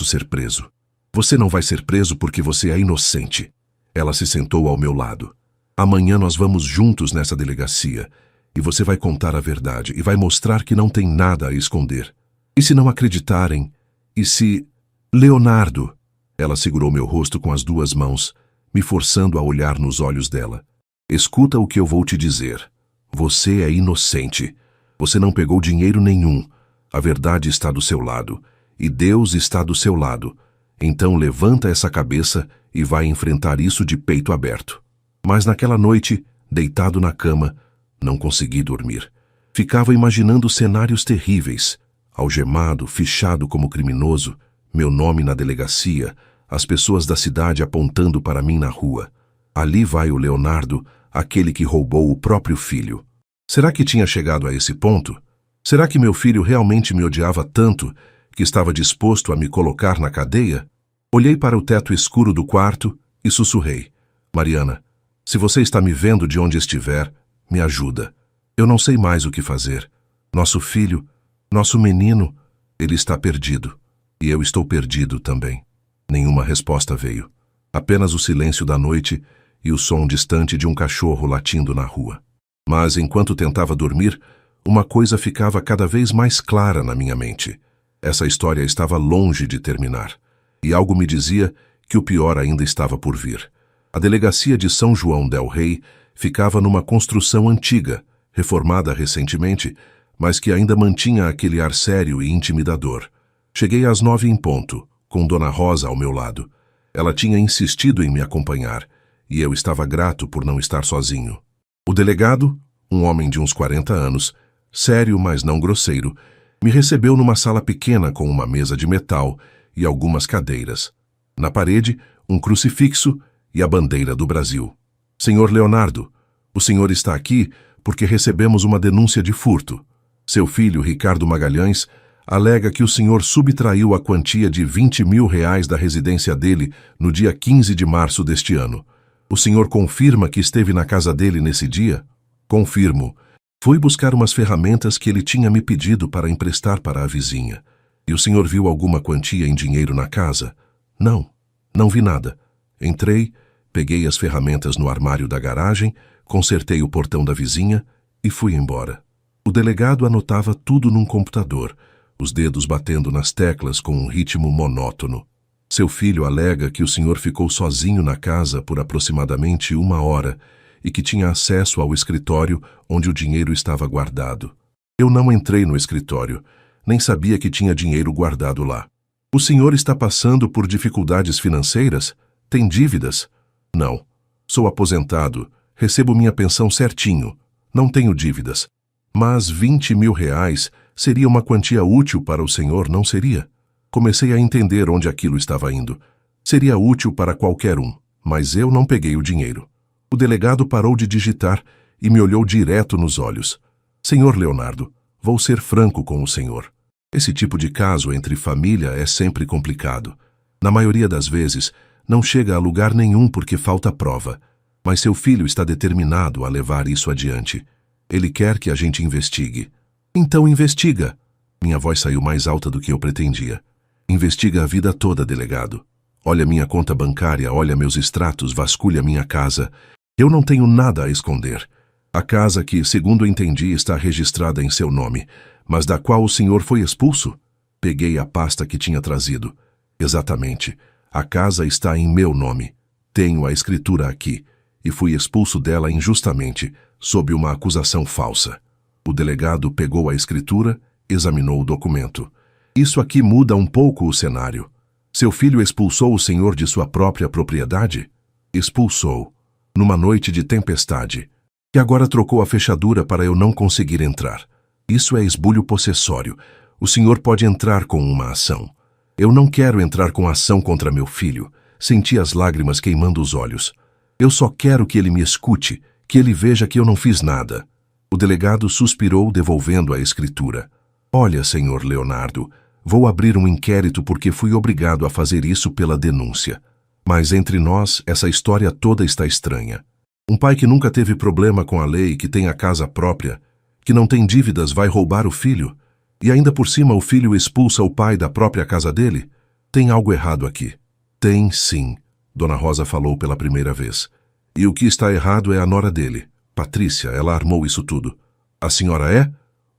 ser preso. Você não vai ser preso porque você é inocente. Ela se sentou ao meu lado. Amanhã nós vamos juntos nessa delegacia e você vai contar a verdade e vai mostrar que não tem nada a esconder. E se não acreditarem? E se... Leonardo! Ela segurou meu rosto com as duas mãos, me forçando a olhar nos olhos dela. Escuta o que eu vou te dizer. Você é inocente. Você não pegou dinheiro nenhum. A verdade está do seu lado. E Deus está do seu lado. Então levanta essa cabeça e vai enfrentar isso de peito aberto. Mas naquela noite, deitado na cama, não consegui dormir. Ficava imaginando cenários terríveis. Algemado, fichado como criminoso, meu nome na delegacia, as pessoas da cidade apontando para mim na rua. Ali vai o Leonardo, aquele que roubou o próprio filho. Será que tinha chegado a esse ponto? Será que meu filho realmente me odiava tanto que estava disposto a me colocar na cadeia? Olhei para o teto escuro do quarto e sussurrei. Mariana, se você está me vendo de onde estiver, me ajuda. Eu não sei mais o que fazer. Nosso filho, nosso menino, ele está perdido. E eu estou perdido também. Nenhuma resposta veio. Apenas o silêncio da noite e o som distante de um cachorro latindo na rua. Mas enquanto tentava dormir, uma coisa ficava cada vez mais clara na minha mente. Essa história estava longe de terminar. E algo me dizia que o pior ainda estava por vir. A delegacia de São João del Rei ficava numa construção antiga, reformada recentemente, mas que ainda mantinha aquele ar sério e intimidador. Cheguei às 9 em ponto, com Dona Rosa ao meu lado. Ela tinha insistido em me acompanhar, e eu estava grato por não estar sozinho. O delegado, um homem de uns 40 anos, sério, mas não grosseiro, me recebeu numa sala pequena com uma mesa de metal e algumas cadeiras. Na parede, um crucifixo e a bandeira do Brasil. Senhor Leonardo, o senhor está aqui porque recebemos uma denúncia de furto. Seu filho, Ricardo Magalhães, alega que o senhor subtraiu a quantia de R$ 20.000 da residência dele no dia 15 de março deste ano. O senhor confirma que esteve na casa dele nesse dia? Confirmo. Fui buscar umas ferramentas que ele tinha me pedido para emprestar para a vizinha. E o senhor viu alguma quantia em dinheiro na casa? Não, não vi nada. Entrei, peguei as ferramentas no armário da garagem, consertei o portão da vizinha e fui embora. O delegado anotava tudo num computador, os dedos batendo nas teclas com um ritmo monótono. Seu filho alega que o senhor ficou sozinho na casa por aproximadamente 1 hora e que tinha acesso ao escritório onde o dinheiro estava guardado. Eu não entrei no escritório, nem sabia que tinha dinheiro guardado lá. O senhor está passando por dificuldades financeiras? Tem dívidas? Não. Sou aposentado, Recebo minha pensão certinho. Não tenho dívidas. Mas 20 mil reais seria uma quantia útil para o senhor, não seria? Comecei a entender onde aquilo estava indo. Seria útil para qualquer um, mas eu não peguei o dinheiro. O delegado parou de digitar e me olhou direto nos olhos. Senhor Leonardo, vou ser franco com o senhor. Esse tipo de caso entre família é sempre complicado. Na maioria das vezes, não chega a lugar nenhum porque falta prova. Mas seu filho está determinado a levar isso adiante. Ele quer que a gente investigue. Então investiga. Minha voz saiu mais alta do que eu pretendia. Investiga a vida toda, delegado. Olha minha conta bancária, olha meus extratos, vasculha minha casa. Eu não tenho nada a esconder. A casa que, segundo entendi, está registrada em seu nome, mas da qual o senhor foi expulso? Peguei a pasta que tinha trazido. Exatamente. A casa está em meu nome. Tenho a escritura aqui. E fui expulso dela injustamente, sob uma acusação falsa. O delegado pegou a escritura, examinou o documento. Isso aqui muda um pouco o cenário. Seu filho expulsou o senhor de sua própria propriedade? Expulsou, numa noite de tempestade. E agora trocou a fechadura para eu não conseguir entrar. Isso é esbulho possessório. O senhor pode entrar com uma ação. Eu não quero entrar com ação contra meu filho. Senti as lágrimas queimando os olhos. Eu só quero que ele me escute, que ele veja que eu não fiz nada. O delegado suspirou, devolvendo a escritura. Olha, senhor Leonardo, vou abrir um inquérito porque fui obrigado a fazer isso pela denúncia. Mas entre nós, essa história toda está estranha. Um pai que nunca teve problema com a lei, que tem a casa própria, que não tem dívidas, vai roubar o filho? E ainda por cima o filho expulsa o pai da própria casa dele? Tem algo errado aqui. Tem sim. Dona Rosa falou pela primeira vez. E o que está errado é a nora dele. Patrícia, ela armou isso tudo. A senhora é?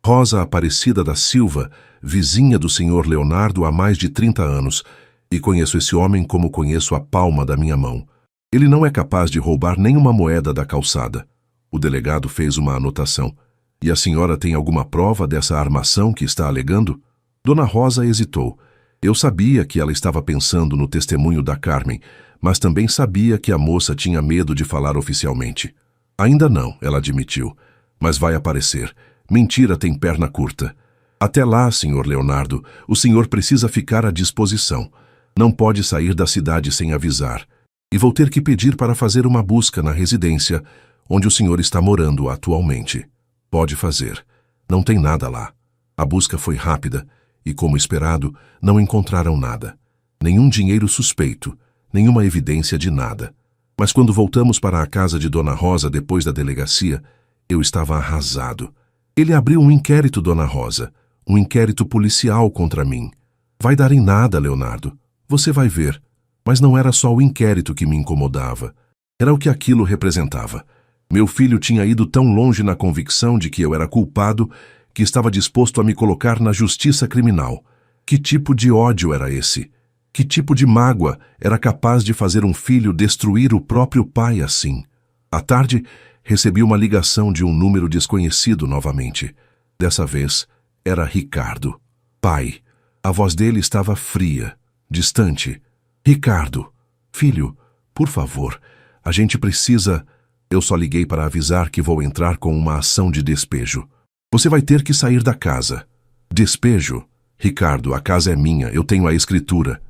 Rosa Aparecida da Silva, vizinha do senhor Leonardo há mais de 30 anos, e conheço esse homem como conheço a palma da minha mão. Ele não é capaz de roubar nenhuma moeda da calçada. O delegado fez uma anotação. E a senhora tem alguma prova dessa armação que está alegando? Dona Rosa hesitou. Eu sabia que ela estava pensando no testemunho da Carmen, mas também sabia que a moça tinha medo de falar oficialmente. Ainda não, ela admitiu, mas vai aparecer. Mentira tem perna curta. Até lá, senhor Leonardo, o senhor precisa ficar à disposição. Não pode sair da cidade sem avisar. E vou ter que pedir para fazer uma busca na residência onde o senhor está morando atualmente. Pode fazer. Não tem nada lá. A busca foi rápida e, como esperado, não encontraram nada. Nenhum dinheiro suspeito, nenhuma evidência de nada. Mas quando voltamos para a casa de Dona Rosa depois da delegacia, eu estava arrasado. Ele abriu um inquérito, Dona Rosa, um inquérito policial contra mim. Vai dar em nada, Leonardo. Você vai ver. Mas não era só o inquérito que me incomodava. Era o que aquilo representava. Meu filho tinha ido tão longe na convicção de que eu era culpado que estava disposto a me colocar na justiça criminal. Que tipo de ódio era esse? Que tipo de mágoa era capaz de fazer um filho destruir o próprio pai assim? À tarde, recebi uma ligação de um número desconhecido novamente. Dessa vez, era Ricardo. Pai. A voz dele estava fria, distante. Ricardo. Filho, por favor, a gente precisa... Eu só liguei para avisar que vou entrar com uma ação de despejo. Você vai ter que sair da casa. Despejo? Ricardo, a casa é minha, eu tenho a escritura.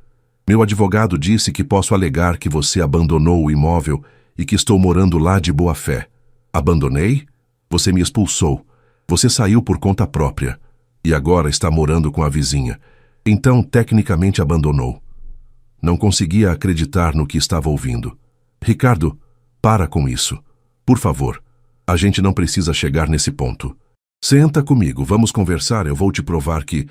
Meu advogado disse que posso alegar que você abandonou o imóvel e que estou morando lá de boa fé. Abandonei? Você me expulsou. Você saiu por conta própria. E agora está morando com a vizinha. Então, tecnicamente abandonou. Não conseguia acreditar no que estava ouvindo. Ricardo, para com isso. Por favor, a gente não precisa chegar nesse ponto. Senta comigo, vamos conversar, eu vou te provar que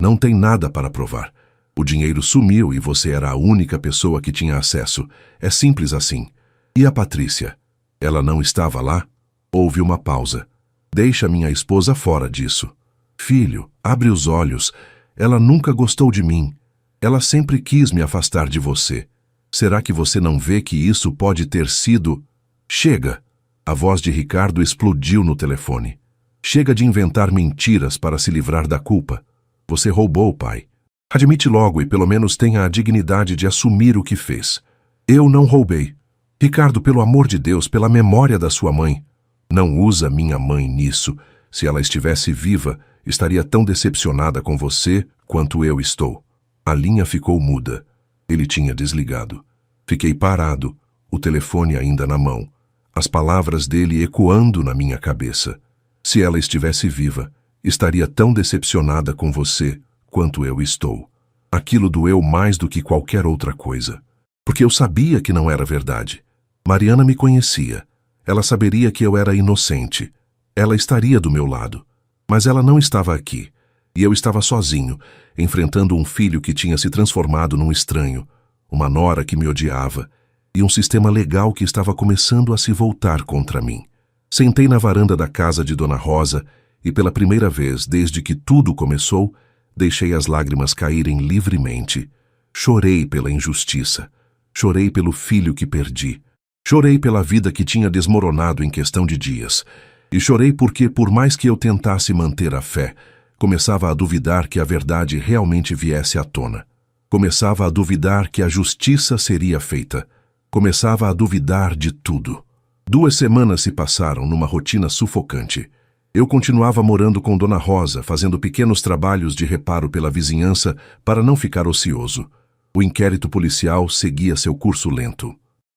não tem nada para provar. O dinheiro sumiu e você era a única pessoa que tinha acesso. É simples assim. E a Patrícia? Ela não estava lá? Houve uma pausa. Deixa minha esposa fora disso. Filho, abre os olhos. Ela nunca gostou de mim. Ela sempre quis me afastar de você. Será que você não vê que isso pode ter sido... Chega! A voz de Ricardo explodiu no telefone. Chega de inventar mentiras para se livrar da culpa. Você roubou, pai. Admite logo e pelo menos tenha a dignidade de assumir o que fez. Eu não roubei. Ricardo, pelo amor de Deus, pela memória da sua mãe. Não usa minha mãe nisso. Se ela estivesse viva, estaria tão decepcionada com você quanto eu estou. A linha ficou muda. Ele tinha desligado. Fiquei parado, o telefone ainda na mão. As palavras dele ecoando na minha cabeça. Se ela estivesse viva, estaria tão decepcionada com você quanto eu estou. Aquilo doeu mais do que qualquer outra coisa. Porque eu sabia que não era verdade. Mariana me conhecia. Ela saberia que eu era inocente. Ela estaria do meu lado. Mas ela não estava aqui. E eu estava sozinho, enfrentando um filho que tinha se transformado num estranho, uma nora que me odiava, e um sistema legal que estava começando a se voltar contra mim. Sentei na varanda da casa de Dona Rosa e, pela primeira vez desde que tudo começou, deixei as lágrimas caírem livremente. Chorei pela injustiça. Chorei pelo filho que perdi. Chorei pela vida que tinha desmoronado em questão de dias. E chorei porque, por mais que eu tentasse manter a fé, começava a duvidar que a verdade realmente viesse à tona. Começava a duvidar que a justiça seria feita. Começava a duvidar de tudo. 2 semanas se passaram numa rotina sufocante. Eu continuava morando com Dona Rosa, fazendo pequenos trabalhos de reparo pela vizinhança para não ficar ocioso. O inquérito policial seguia seu curso lento.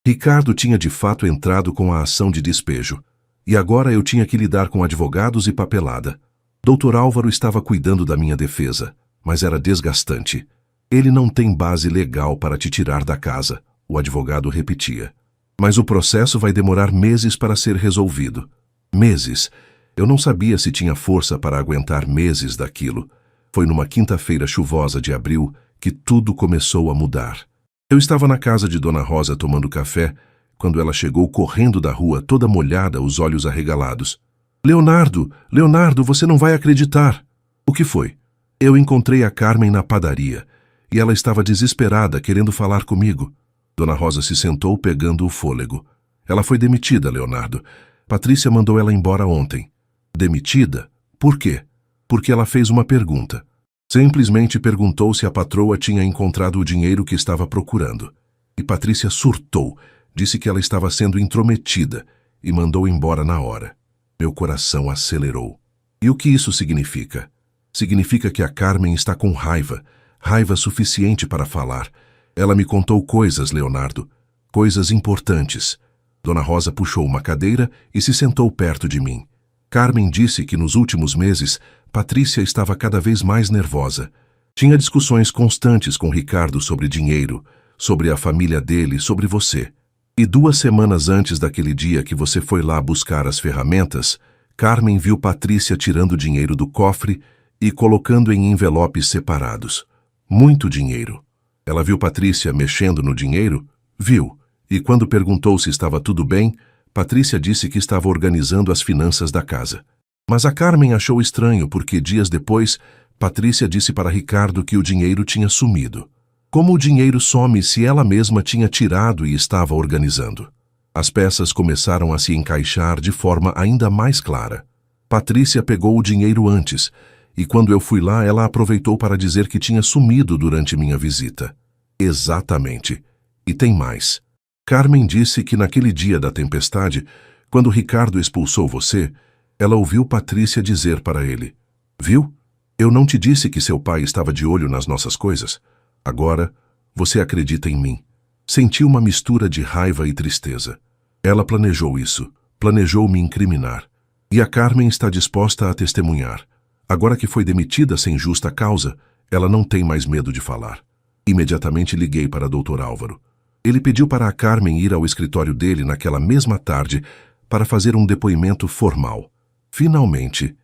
Ricardo tinha de fato entrado com a ação de despejo. E agora eu tinha que lidar com advogados e papelada. Dr. Álvaro estava cuidando da minha defesa, mas era desgastante. Ele não tem base legal para te tirar da casa, o advogado repetia. Mas o processo vai demorar meses para ser resolvido. Meses. Eu não sabia se tinha força para aguentar meses daquilo. Foi numa quinta-feira chuvosa de abril que tudo começou a mudar. Eu estava na casa de Dona Rosa tomando café, quando ela chegou correndo da rua, toda molhada, os olhos arregalados. Leonardo, Leonardo, você não vai acreditar. O que foi? Eu encontrei a Carmen na padaria, e ela estava desesperada, querendo falar comigo. Dona Rosa se sentou, pegando o fôlego. Ela foi demitida, Leonardo. Patrícia mandou ela embora ontem. Demitida? Por quê? Porque ela fez uma pergunta. Simplesmente perguntou se a patroa tinha encontrado o dinheiro que estava procurando. E Patrícia surtou, disse que ela estava sendo intrometida e mandou embora na hora. Meu coração acelerou. E o que isso significa? Significa que a Carmen está com raiva, raiva suficiente para falar. Ela me contou coisas, Leonardo, coisas importantes. Dona Rosa puxou uma cadeira e se sentou perto de mim. Carmen disse que nos últimos meses, Patrícia estava cada vez mais nervosa. Tinha discussões constantes com Ricardo sobre dinheiro, sobre a família dele, sobre você. E 2 semanas antes daquele dia que você foi lá buscar as ferramentas, Carmen viu Patrícia tirando dinheiro do cofre e colocando em envelopes separados. Muito dinheiro. Ela viu Patrícia mexendo no dinheiro? Viu. E quando perguntou se estava tudo bem, Patrícia disse que estava organizando as finanças da casa. Mas a Carmen achou estranho porque, dias depois, Patrícia disse para Ricardo que o dinheiro tinha sumido. Como o dinheiro some se ela mesma tinha tirado e estava organizando? As peças começaram a se encaixar de forma ainda mais clara. Patrícia pegou o dinheiro antes, e quando eu fui lá, ela aproveitou para dizer que tinha sumido durante minha visita. Exatamente. E tem mais. Carmen disse que naquele dia da tempestade, quando Ricardo expulsou você, ela ouviu Patrícia dizer para ele: Viu? Eu não te disse que seu pai estava de olho nas nossas coisas? Agora, você acredita em mim. Senti uma mistura de raiva e tristeza. Ela planejou isso, planejou me incriminar. E a Carmen está disposta a testemunhar. Agora que foi demitida sem justa causa, ela não tem mais medo de falar. Imediatamente liguei para Dr. Álvaro. Ele pediu para a Carmen ir ao escritório dele naquela mesma tarde para fazer um depoimento formal. Finalmente,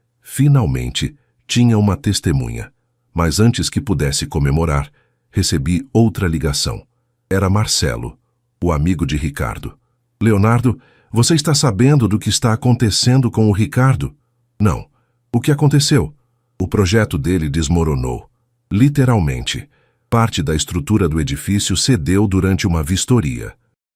tinha uma testemunha. Mas antes que pudesse comemorar, recebi outra ligação. Era Marcelo, o amigo de Ricardo. Leonardo, você está sabendo do que está acontecendo com o Ricardo? Não. O que aconteceu? O projeto dele desmoronou. Literalmente. Parte da estrutura do edifício cedeu durante uma vistoria.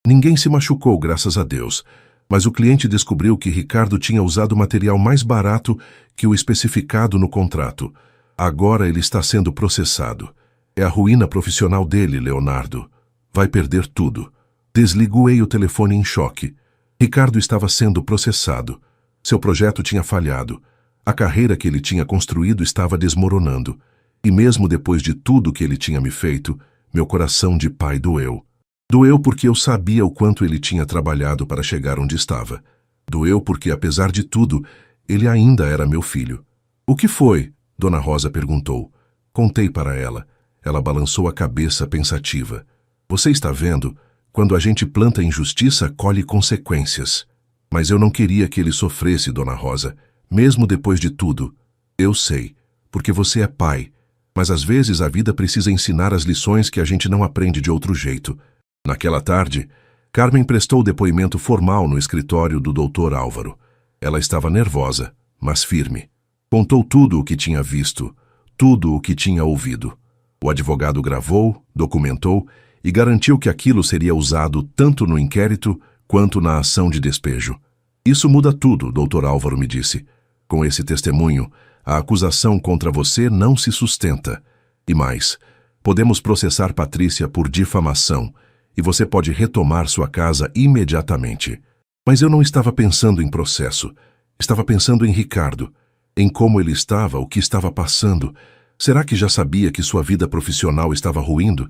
Ninguém se machucou, graças a Deus, mas o cliente descobriu que Ricardo tinha usado material mais barato que o especificado no contrato. Agora ele está sendo processado. É a ruína profissional dele, Leonardo. Vai perder tudo. Desliguei o telefone em choque. Ricardo estava sendo processado. Seu projeto tinha falhado. A carreira que ele tinha construído estava desmoronando. E mesmo depois de tudo que ele tinha me feito, meu coração de pai doeu. Doeu porque eu sabia o quanto ele tinha trabalhado para chegar onde estava. Doeu porque, apesar de tudo, ele ainda era meu filho. O que foi? Dona Rosa perguntou. Contei para ela. Ela balançou a cabeça pensativa. Você está vendo? Quando a gente planta injustiça, colhe consequências. Mas eu não queria que ele sofresse, Dona Rosa, mesmo depois de tudo. Eu sei, porque você é pai. Mas às vezes a vida precisa ensinar as lições que a gente não aprende de outro jeito. Naquela tarde, Carmen prestou depoimento formal no escritório do Dr. Álvaro. Ela estava nervosa, mas firme. Contou tudo o que tinha visto, tudo o que tinha ouvido. O advogado gravou, documentou e garantiu que aquilo seria usado tanto no inquérito quanto na ação de despejo. Isso muda tudo, Dr. Álvaro me disse. Com esse testemunho, a acusação contra você não se sustenta. E mais, podemos processar Patrícia por difamação e você pode retomar sua casa imediatamente. Mas eu não estava pensando em processo. Estava pensando em Ricardo, em como ele estava, o que estava passando. Será que já sabia que sua vida profissional estava ruindo?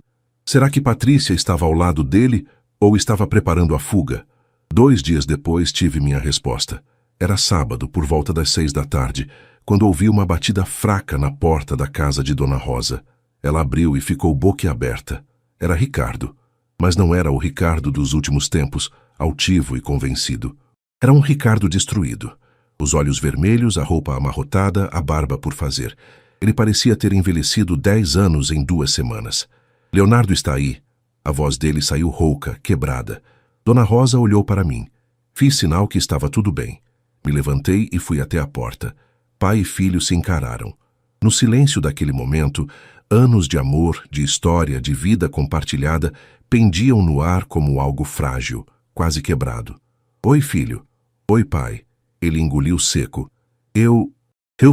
Será que Patrícia estava ao lado dele ou estava preparando a fuga? 2 dias depois tive minha resposta. Era sábado, por volta das 6 da tarde, quando ouvi uma batida fraca na porta da casa de Dona Rosa. Ela abriu e ficou boquiaberta. Era Ricardo. Mas não era o Ricardo dos últimos tempos, altivo e convencido. Era um Ricardo destruído. Os olhos vermelhos, a roupa amarrotada, a barba por fazer. Ele parecia ter envelhecido 10 anos em 2 semanas. Leonardo está aí. A voz dele saiu rouca, quebrada. Dona Rosa olhou para mim. Fiz sinal que estava tudo bem. Me levantei e fui até a porta. Pai e filho se encararam. No silêncio daquele momento, anos de amor, de história, de vida compartilhada pendiam no ar como algo frágil, quase quebrado. Oi, filho. Oi, pai. Ele engoliu seco. Eu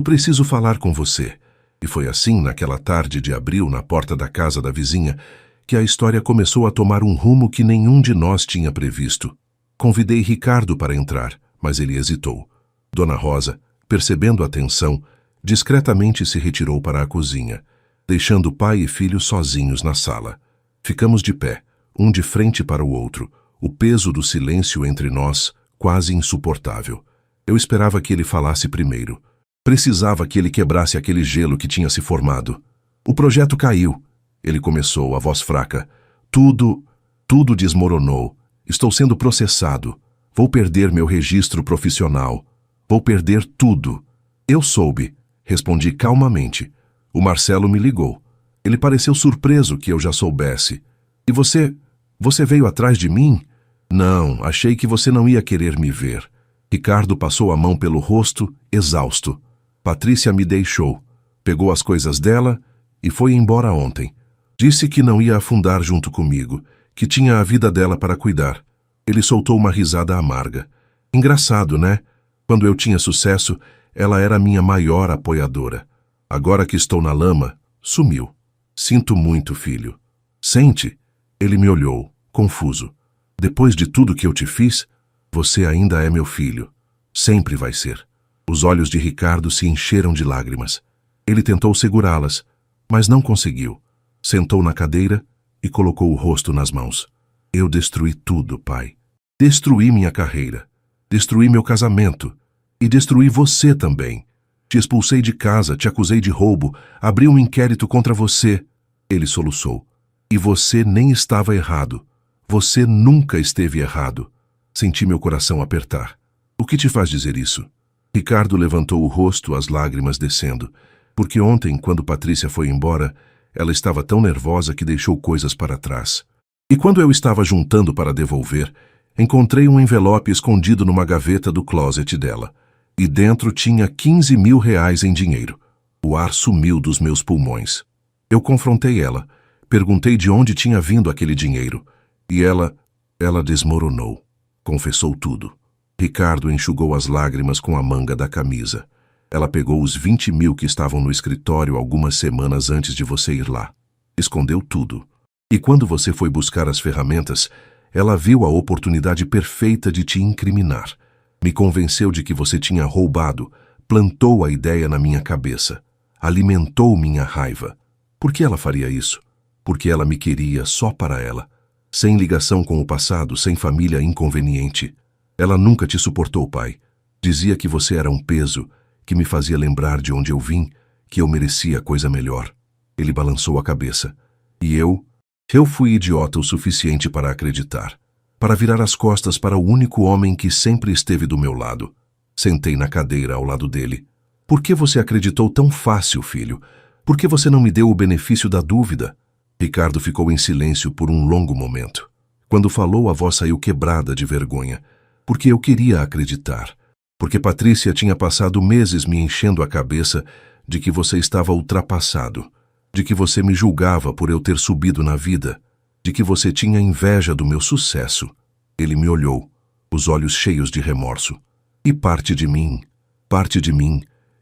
preciso falar com você. E foi assim, naquela tarde de abril, na porta da casa da vizinha, que a história começou a tomar um rumo que nenhum de nós tinha previsto. Convidei Ricardo para entrar, mas ele hesitou. Dona Rosa, percebendo a tensão, discretamente se retirou para a cozinha, deixando pai e filho sozinhos na sala. Ficamos de pé, um de frente para o outro, o peso do silêncio entre nós quase insuportável. Eu esperava que ele falasse primeiro. Precisava que ele quebrasse aquele gelo que tinha se formado. O projeto caiu. Ele começou, a voz fraca. Tudo desmoronou. Estou sendo processado. Vou perder meu registro profissional. Vou perder tudo. Eu soube. Respondi calmamente. O Marcelo me ligou. Ele pareceu surpreso que eu já soubesse. E você veio atrás de mim? Não, achei que você não ia querer me ver. Ricardo passou a mão pelo rosto, exausto. Patrícia me deixou, pegou as coisas dela e foi embora ontem. Disse que não ia afundar junto comigo, que tinha a vida dela para cuidar. Ele soltou uma risada amarga. Engraçado, né? Quando eu tinha sucesso, ela era minha maior apoiadora. Agora que estou na lama, sumiu. Sinto muito, filho. Sente? Ele me olhou, confuso. Depois de tudo que eu te fiz, você ainda é meu filho. Sempre vai ser. Os olhos de Ricardo se encheram de lágrimas. Ele tentou segurá-las, mas não conseguiu. Sentou na cadeira e colocou o rosto nas mãos. Eu destruí tudo, pai. Destruí minha carreira. Destruí meu casamento. E destruí você também. Te expulsei de casa, te acusei de roubo, abri um inquérito contra você. Ele soluçou. E você nem estava errado. Você nunca esteve errado. Senti meu coração apertar. O que te faz dizer isso? Ricardo levantou o rosto, as lágrimas descendo. Porque ontem, quando Patrícia foi embora, ela estava tão nervosa que deixou coisas para trás. E quando eu estava juntando para devolver, encontrei um envelope escondido numa gaveta do closet dela. E dentro tinha 15 mil reais em dinheiro. O ar sumiu dos meus pulmões. Eu confrontei ela. Perguntei de onde tinha vindo aquele dinheiro. E ela desmoronou. Confessou tudo. Ricardo enxugou as lágrimas com a manga da camisa. Ela pegou os 20 mil que estavam no escritório algumas semanas antes de você ir lá. Escondeu tudo. E quando você foi buscar as ferramentas, Ela viu a oportunidade perfeita de te incriminar. Me convenceu de que você tinha roubado, plantou a ideia na minha cabeça, alimentou minha raiva. Por que ela faria isso? Porque ela me queria só para ela, sem ligação com o passado, sem família inconveniente. Ela nunca te suportou, pai. Dizia que você era um peso, que me fazia lembrar de onde eu vim, que eu merecia coisa melhor. Ele balançou a cabeça. E eu fui idiota o suficiente para acreditar, para virar as costas para o único homem que sempre esteve do meu lado. Sentei na cadeira ao lado dele. Por que você acreditou tão fácil, filho? Por que você não me deu o benefício da dúvida? Ricardo ficou em silêncio por um longo momento. Quando falou, a voz saiu quebrada de vergonha. Porque eu queria acreditar. Porque Patrícia tinha passado meses me enchendo a cabeça de que você estava ultrapassado, de que você me julgava por eu ter subido na vida, de que você tinha inveja do meu sucesso. Ele me olhou, os olhos cheios de remorso. E parte de mim,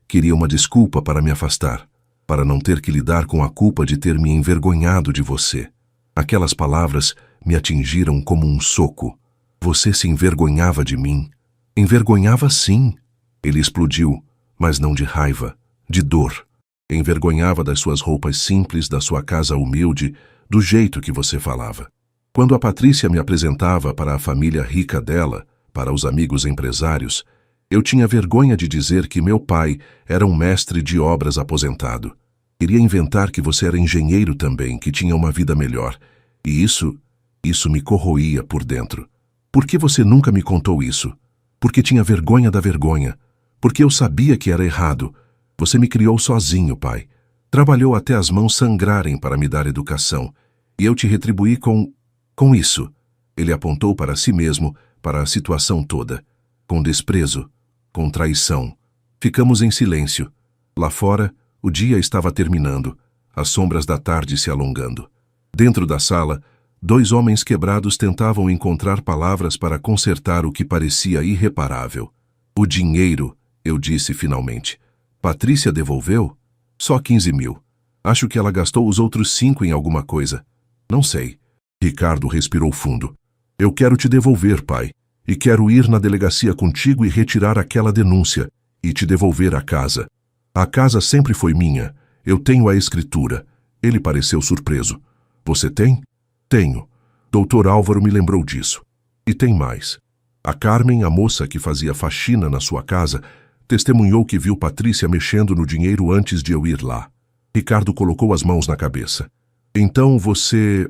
queria uma desculpa para me afastar, para não ter que lidar com a culpa de ter me envergonhado de você. Aquelas palavras me atingiram como um soco. Você se envergonhava de mim. Envergonhava sim. Ele explodiu, mas não de raiva, de dor. Envergonhava das suas roupas simples, da sua casa humilde, do jeito que você falava. Quando a Patrícia me apresentava para a família rica dela, para os amigos empresários, eu tinha vergonha de dizer que meu pai era um mestre de obras aposentado. Queria inventar que você era engenheiro também, que tinha uma vida melhor. E isso me corroía por dentro. Por que você nunca me contou isso? Porque tinha vergonha da vergonha. Porque eu sabia que era errado. Você me criou sozinho, pai. Trabalhou até as mãos sangrarem para me dar educação. E eu te retribuí com isso. Ele apontou para si mesmo, para a situação toda. Com desprezo, com traição. Ficamos em silêncio. Lá fora, o dia estava terminando, as sombras da tarde se alongando. Dentro da sala, 2 homens quebrados tentavam encontrar palavras para consertar o que parecia irreparável. O dinheiro, eu disse finalmente. Patrícia devolveu? Só 15 mil. Acho que ela gastou os outros 5 em alguma coisa. Não sei. Ricardo respirou fundo. Eu quero te devolver, pai. E quero ir na delegacia contigo e retirar aquela denúncia. E te devolver a casa. A casa sempre foi minha. Eu tenho a escritura. Ele pareceu surpreso. Você tem? Tenho. Doutor Álvaro me lembrou disso. E tem mais. A Carmen, a moça que fazia faxina na sua casa, testemunhou que viu Patrícia mexendo no dinheiro antes de eu ir lá. Ricardo colocou as mãos na cabeça. Então você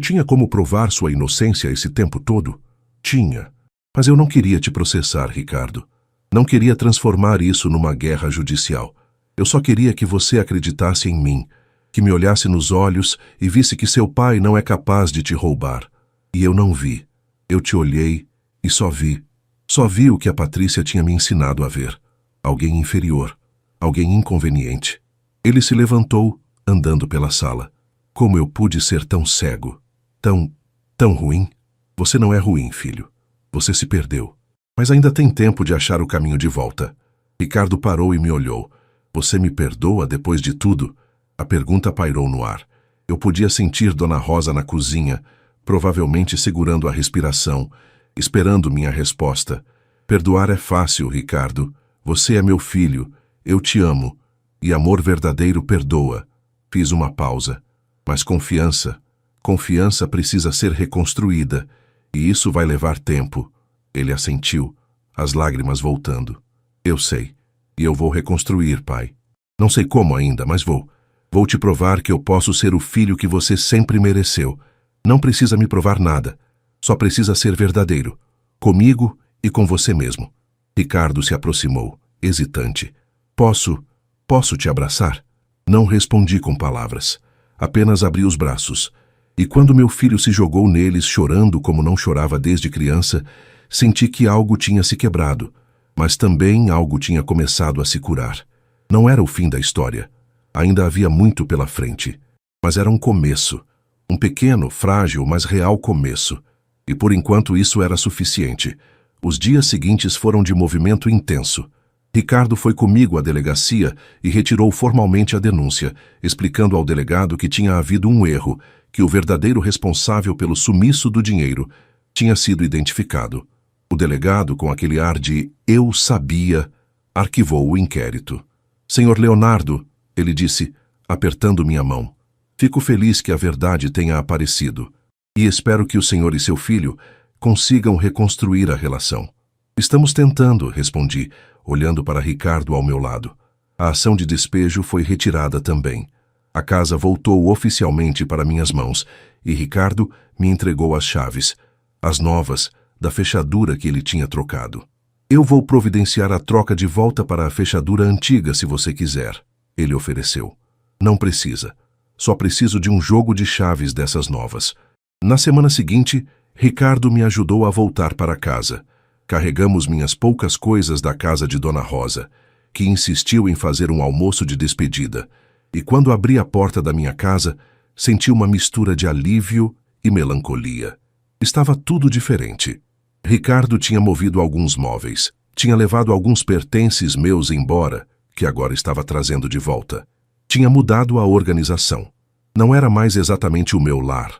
tinha como provar sua inocência esse tempo todo? Tinha. Mas eu não queria te processar, Ricardo. Não queria transformar isso numa guerra judicial. Eu só queria que você acreditasse em mim, que me olhasse nos olhos e visse que seu pai não é capaz de te roubar. E eu não vi. Eu te olhei e só vi. Só vi o que a Patrícia tinha me ensinado a ver. Alguém inferior. Alguém inconveniente. Ele se levantou, andando pela sala. Como eu pude ser tão cego? Tão ruim? Você não é ruim, filho. Você se perdeu. Mas ainda tem tempo de achar o caminho de volta. Ricardo parou e me olhou. Você me perdoa depois de tudo? A pergunta pairou no ar. Eu podia sentir Dona Rosa na cozinha, provavelmente segurando a respiração, esperando minha resposta. Perdoar é fácil, Ricardo. Você é meu filho. Eu te amo. E amor verdadeiro perdoa. Fiz uma pausa. Mas confiança precisa ser reconstruída. E isso vai levar tempo. Ele assentiu, as lágrimas voltando. Eu sei. E eu vou reconstruir, pai. Não sei como ainda, mas vou. Vou te provar que eu posso ser o filho que você sempre mereceu. Não precisa me provar nada. Só precisa ser verdadeiro. Comigo e com você mesmo. Ricardo se aproximou, hesitante. Posso te abraçar? Não respondi com palavras. Apenas abri os braços. E quando meu filho se jogou neles, chorando como não chorava desde criança, senti que algo tinha se quebrado, mas também algo tinha começado a se curar. Não era o fim da história. Ainda havia muito pela frente. Mas era um começo. Um pequeno, frágil, mas real começo. E por enquanto isso era suficiente. Os dias seguintes foram de movimento intenso. Ricardo foi comigo à delegacia e retirou formalmente a denúncia, explicando ao delegado que tinha havido um erro, que o verdadeiro responsável pelo sumiço do dinheiro tinha sido identificado. O delegado, com aquele ar de "eu sabia", arquivou o inquérito. "Senhor Leonardo", ele disse, apertando minha mão, "fico feliz que a verdade tenha aparecido e espero que o senhor e seu filho consigam reconstruir a relação." "Estamos tentando", respondi, olhando para Ricardo ao meu lado. A ação de despejo foi retirada também. A casa voltou oficialmente para minhas mãos e Ricardo me entregou as chaves, as novas, da fechadura que ele tinha trocado. "Eu vou providenciar a troca de volta para a fechadura antiga se você quiser", ele ofereceu. "Não precisa. Só preciso de um jogo de chaves dessas novas." Na semana seguinte, Ricardo me ajudou a voltar para casa. Carregamos minhas poucas coisas da casa de Dona Rosa, que insistiu em fazer um almoço de despedida, e quando abri a porta da minha casa, senti uma mistura de alívio e melancolia. Estava tudo diferente. Ricardo tinha movido alguns móveis, tinha levado alguns pertences meus embora, que agora estava trazendo de volta. Tinha mudado a organização. Não era mais exatamente o meu lar,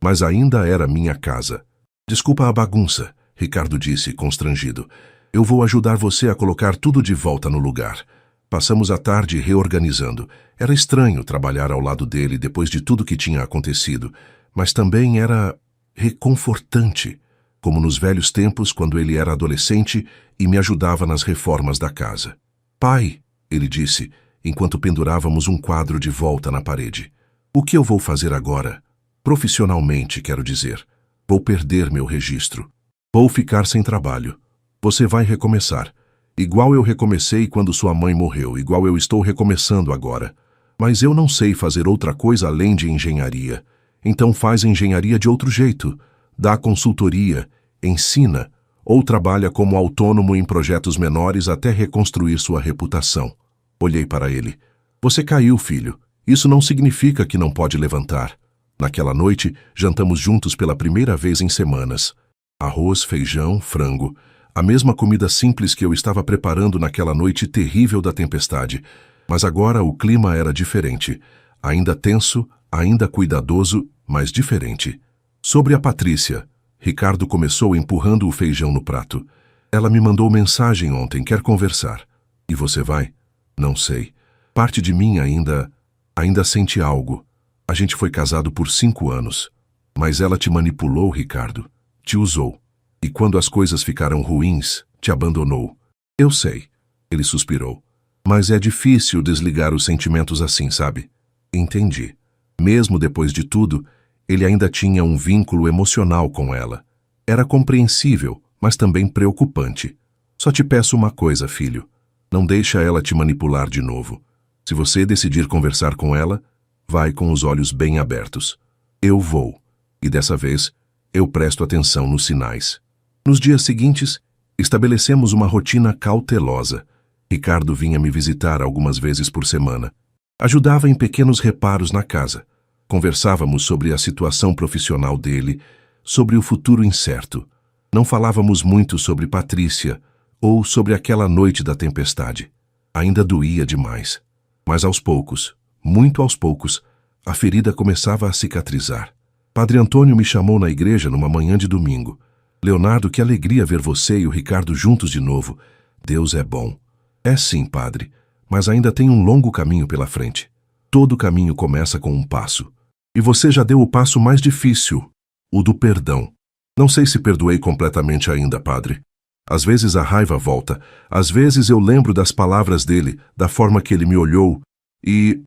mas ainda era minha casa. "Desculpa a bagunça", Ricardo disse, constrangido. "Eu vou ajudar você a colocar tudo de volta no lugar." Passamos a tarde reorganizando. Era estranho trabalhar ao lado dele depois de tudo que tinha acontecido, mas também era reconfortante, como nos velhos tempos quando ele era adolescente e me ajudava nas reformas da casa. "Pai", ele disse, enquanto pendurávamos um quadro de volta na parede, "o que eu vou fazer agora? Profissionalmente, quero dizer. Vou perder meu registro. Vou ficar sem trabalho. Você vai recomeçar. Igual eu recomecei quando sua mãe morreu, igual eu estou recomeçando agora. Mas eu não sei fazer outra coisa além de engenharia. Então faz engenharia de outro jeito. Dá consultoria, ensina, ou trabalha como autônomo em projetos menores até reconstruir sua reputação." Olhei para ele. "Você caiu, filho. Isso não significa que não pode levantar." Naquela noite, jantamos juntos pela primeira vez em semanas. Arroz, feijão, frango. A mesma comida simples que eu estava preparando naquela noite terrível da tempestade. Mas agora o clima era diferente. Ainda tenso, ainda cuidadoso, mas diferente. "Sobre a Patrícia", Ricardo começou empurrando o feijão no prato. "Ela me mandou mensagem ontem, quer conversar." "E você vai?" "Não sei. Parte de mim ainda sente algo. A gente foi casado por 5 anos. Mas ela te manipulou, Ricardo. Te usou. E quando as coisas ficaram ruins, te abandonou." "Eu sei." Ele suspirou. "Mas é difícil desligar os sentimentos assim, sabe?" Entendi. Mesmo depois de tudo, ele ainda tinha um vínculo emocional com ela. Era compreensível, mas também preocupante. "Só te peço uma coisa, filho. Não deixa ela te manipular de novo. Se você decidir conversar com ela, vai com os olhos bem abertos. Eu vou. E dessa vez, eu presto atenção nos sinais." Nos dias seguintes, estabelecemos uma rotina cautelosa. Ricardo vinha me visitar algumas vezes por semana. Ajudava em pequenos reparos na casa. Conversávamos sobre a situação profissional dele, sobre o futuro incerto. Não falávamos muito sobre Patrícia ou sobre aquela noite da tempestade. Ainda doía demais. Mas aos poucos, muito aos poucos, a ferida começava a cicatrizar. Padre Antônio me chamou na igreja numa manhã de domingo. "Leonardo, que alegria ver você e o Ricardo juntos de novo. Deus é bom." "É sim, padre, mas ainda tem um longo caminho pela frente. Todo caminho começa com um passo. E você já deu o passo mais difícil, o do perdão." "Não sei se perdoei completamente ainda, padre. Às vezes a raiva volta, às vezes eu lembro das palavras dele, da forma que ele me olhou, e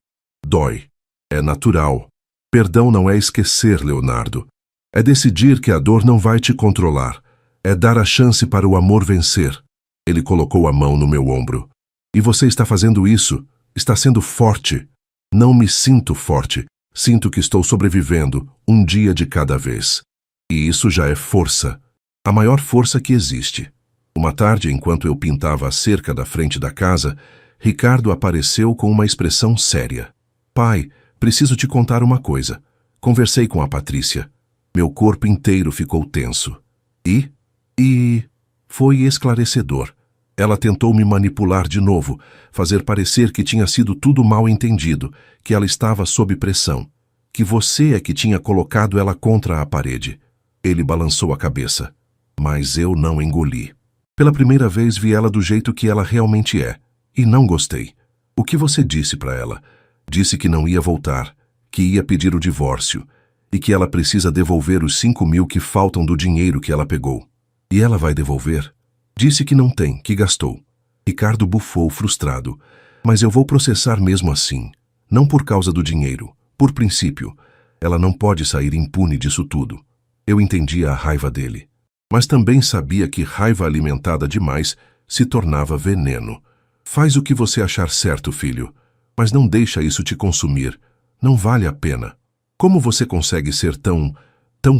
dói. É natural. Perdão não é esquecer, Leonardo. É decidir que a dor não vai te controlar. É dar a chance para o amor vencer." Ele colocou a mão no meu ombro. "E você está fazendo isso. Está sendo forte." "Não me sinto forte. Sinto que estou sobrevivendo, um dia de cada vez. E isso já é força. A maior força que existe." Uma tarde, enquanto eu pintava a cerca da frente da casa, Ricardo apareceu com uma expressão séria. "Pai, preciso te contar uma coisa. Conversei com a Patrícia. Meu corpo inteiro ficou tenso. E foi esclarecedor. Ela tentou me manipular de novo, fazer parecer que tinha sido tudo mal entendido, que ela estava sob pressão. que você é que tinha colocado ela contra a parede. Ele balançou a cabeça, mas eu não engoli. Pela primeira vez vi ela do jeito que ela realmente é, e não gostei. O que você disse para ela? Disse que não ia voltar, que ia pedir o divórcio, e que ela precisa devolver os 5.000 que faltam do dinheiro que ela pegou. E ela vai devolver? Disse que não tem, que gastou. Ricardo bufou, frustrado. Mas eu vou processar mesmo assim. Não por causa do dinheiro, por princípio. Ela não pode sair impune disso tudo. Eu entendia a raiva dele. Mas também sabia que raiva alimentada demais se tornava veneno. Faz o que você achar certo, filho. Mas não deixa isso te consumir. Não vale a pena. Como você consegue ser tão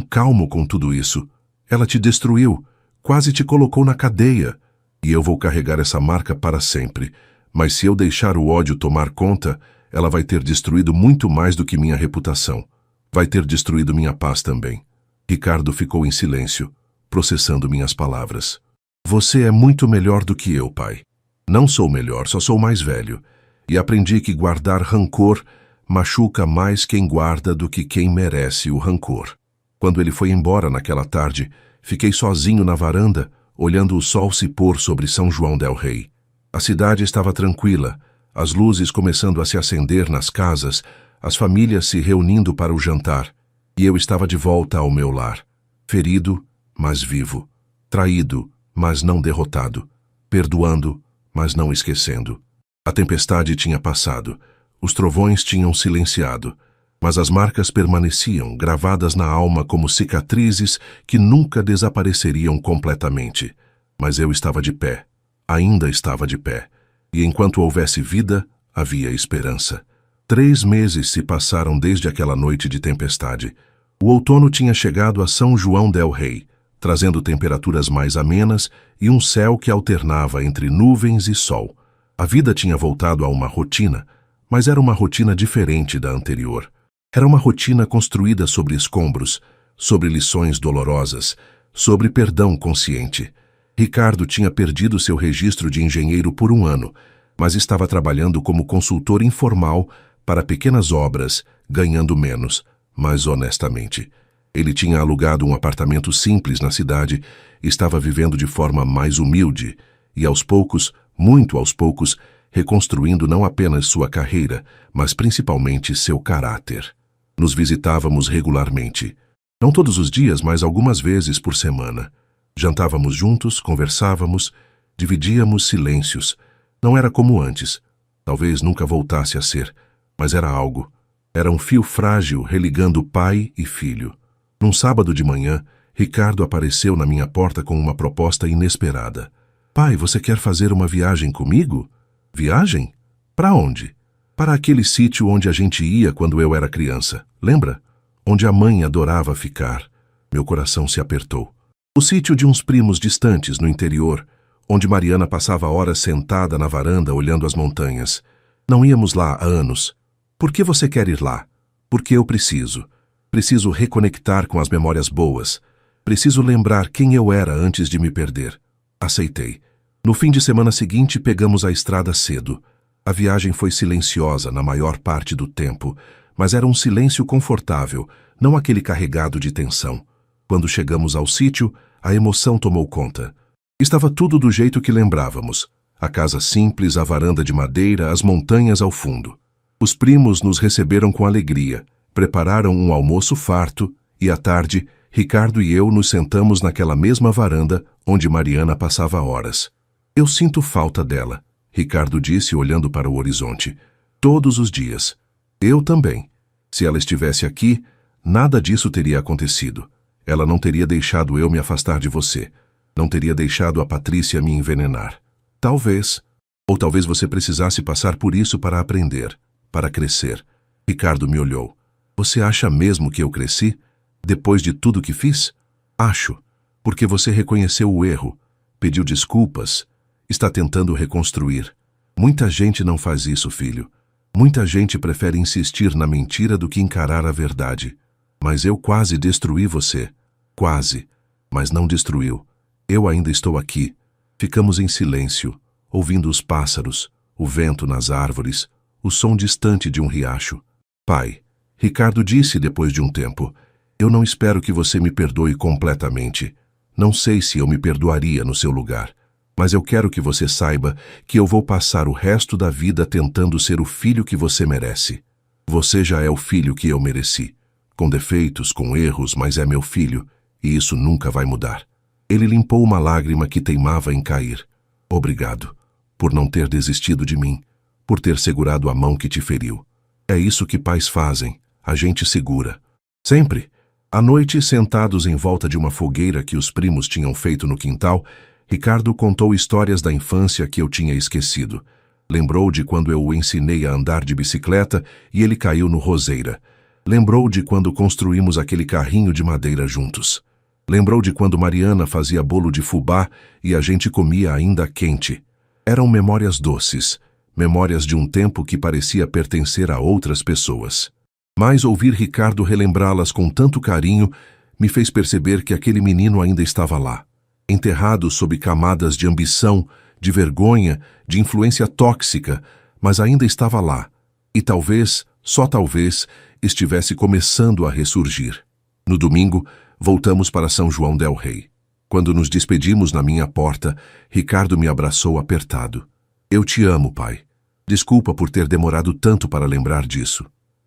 calmo com tudo isso? Ela te destruiu, quase te colocou na cadeia. E eu vou carregar essa marca para sempre. Mas se eu deixar o ódio tomar conta, ela vai ter destruído muito mais do que minha reputação. Vai ter destruído minha paz também. Ricardo ficou em silêncio, processando minhas palavras. Você é muito melhor do que eu, pai. Não sou melhor, só sou mais velho. E aprendi que guardar rancor machuca mais quem guarda do que quem merece o rancor. Quando ele foi embora naquela tarde, fiquei sozinho na varanda, olhando o sol se pôr sobre São João del Rei. A cidade estava tranquila, as luzes começando a se acender nas casas, as famílias se reunindo para o jantar, e eu estava de volta ao meu lar, ferido, mas vivo, traído, mas não derrotado, perdoando, mas não esquecendo. A tempestade tinha passado, os trovões tinham silenciado, mas as marcas permaneciam gravadas na alma como cicatrizes que nunca desapareceriam completamente. Mas eu estava de pé, ainda estava de pé, e enquanto houvesse vida, havia esperança. 3 meses se passaram desde aquela noite de tempestade. O outono tinha chegado a São João del Rei, trazendo temperaturas mais amenas e um céu que alternava entre nuvens e sol. A vida tinha voltado a uma rotina, mas era uma rotina diferente da anterior. Era uma rotina construída sobre escombros, sobre lições dolorosas, sobre perdão consciente. Ricardo tinha perdido seu registro de engenheiro por 1 ano, mas estava trabalhando como consultor informal para pequenas obras, ganhando menos, mas honestamente. Ele tinha alugado um apartamento simples na cidade, estava vivendo de forma mais humilde e aos poucos, muito aos poucos, reconstruindo não apenas sua carreira, mas principalmente seu caráter. Nos visitávamos regularmente. Não todos os dias, mas algumas vezes por semana. Jantávamos juntos, conversávamos, dividíamos silêncios. Não era como antes. Talvez nunca voltasse a ser, mas era algo. Era um fio frágil religando pai e filho. Num sábado de manhã, Ricardo apareceu na minha porta com uma proposta inesperada. Pai, você quer fazer uma viagem comigo? Viagem? Para onde? Para aquele sítio onde a gente ia quando eu era criança. Lembra? Onde a mãe adorava ficar. Meu coração se apertou. O sítio de uns primos distantes no interior, onde Mariana passava horas sentada na varanda olhando as montanhas. Não íamos lá há anos. Por que você quer ir lá? Porque eu preciso. Preciso reconectar com as memórias boas. Preciso lembrar quem eu era antes de me perder. Aceitei. No fim de semana seguinte, pegamos a estrada cedo. A viagem foi silenciosa na maior parte do tempo, mas era um silêncio confortável, não aquele carregado de tensão. Quando chegamos ao sítio, a emoção tomou conta. Estava tudo do jeito que lembrávamos. A casa simples, a varanda de madeira, as montanhas ao fundo. Os primos nos receberam com alegria, prepararam um almoço farto e, à tarde, Ricardo e eu nos sentamos naquela mesma varanda onde Mariana passava horas. Eu sinto falta dela, Ricardo disse olhando para o horizonte. Todos os dias. Eu também. Se ela estivesse aqui, nada disso teria acontecido. Ela não teria deixado eu me afastar de você. Não teria deixado a Patrícia me envenenar. Talvez. Ou talvez você precisasse passar por isso para aprender, para crescer. Ricardo me olhou. Você acha mesmo que eu cresci? Depois de tudo que fiz? Acho. Porque você reconheceu o erro, pediu desculpas, está tentando reconstruir. Muita gente não faz isso, filho. Muita gente prefere insistir na mentira do que encarar a verdade. Mas eu quase destruí você. Quase. Mas não destruiu. Eu ainda estou aqui. Ficamos em silêncio, ouvindo os pássaros, o vento nas árvores, o som distante de um riacho. Pai, Ricardo disse depois de um tempo: eu não espero que você me perdoe completamente. Não sei se eu me perdoaria no seu lugar. Mas eu quero que você saiba que eu vou passar o resto da vida tentando ser o filho que você merece. Você já é o filho que eu mereci. Com defeitos, com erros, mas é meu filho, e isso nunca vai mudar. Ele limpou uma lágrima que teimava em cair. Obrigado, por não ter desistido de mim, por ter segurado a mão que te feriu. É isso que pais fazem, a gente segura. Sempre. À noite, sentados em volta de uma fogueira que os primos tinham feito no quintal, Ricardo contou histórias da infância que eu tinha esquecido. Lembrou de quando eu o ensinei a andar de bicicleta e ele caiu no roseira. Lembrou de quando construímos aquele carrinho de madeira juntos. Lembrou de quando Mariana fazia bolo de fubá e a gente comia ainda quente. Eram memórias doces, memórias de um tempo que parecia pertencer a outras pessoas. Mas ouvir Ricardo relembrá-las com tanto carinho me fez perceber que aquele menino ainda estava lá, enterrado sob camadas de ambição, de vergonha, de influência tóxica, mas ainda estava lá, e talvez, só talvez, estivesse começando a ressurgir. No domingo, voltamos para São João del Rei. Quando nos despedimos na minha porta, Ricardo me abraçou apertado. Eu te amo, pai. Desculpa por ter demorado tanto para lembrar disso.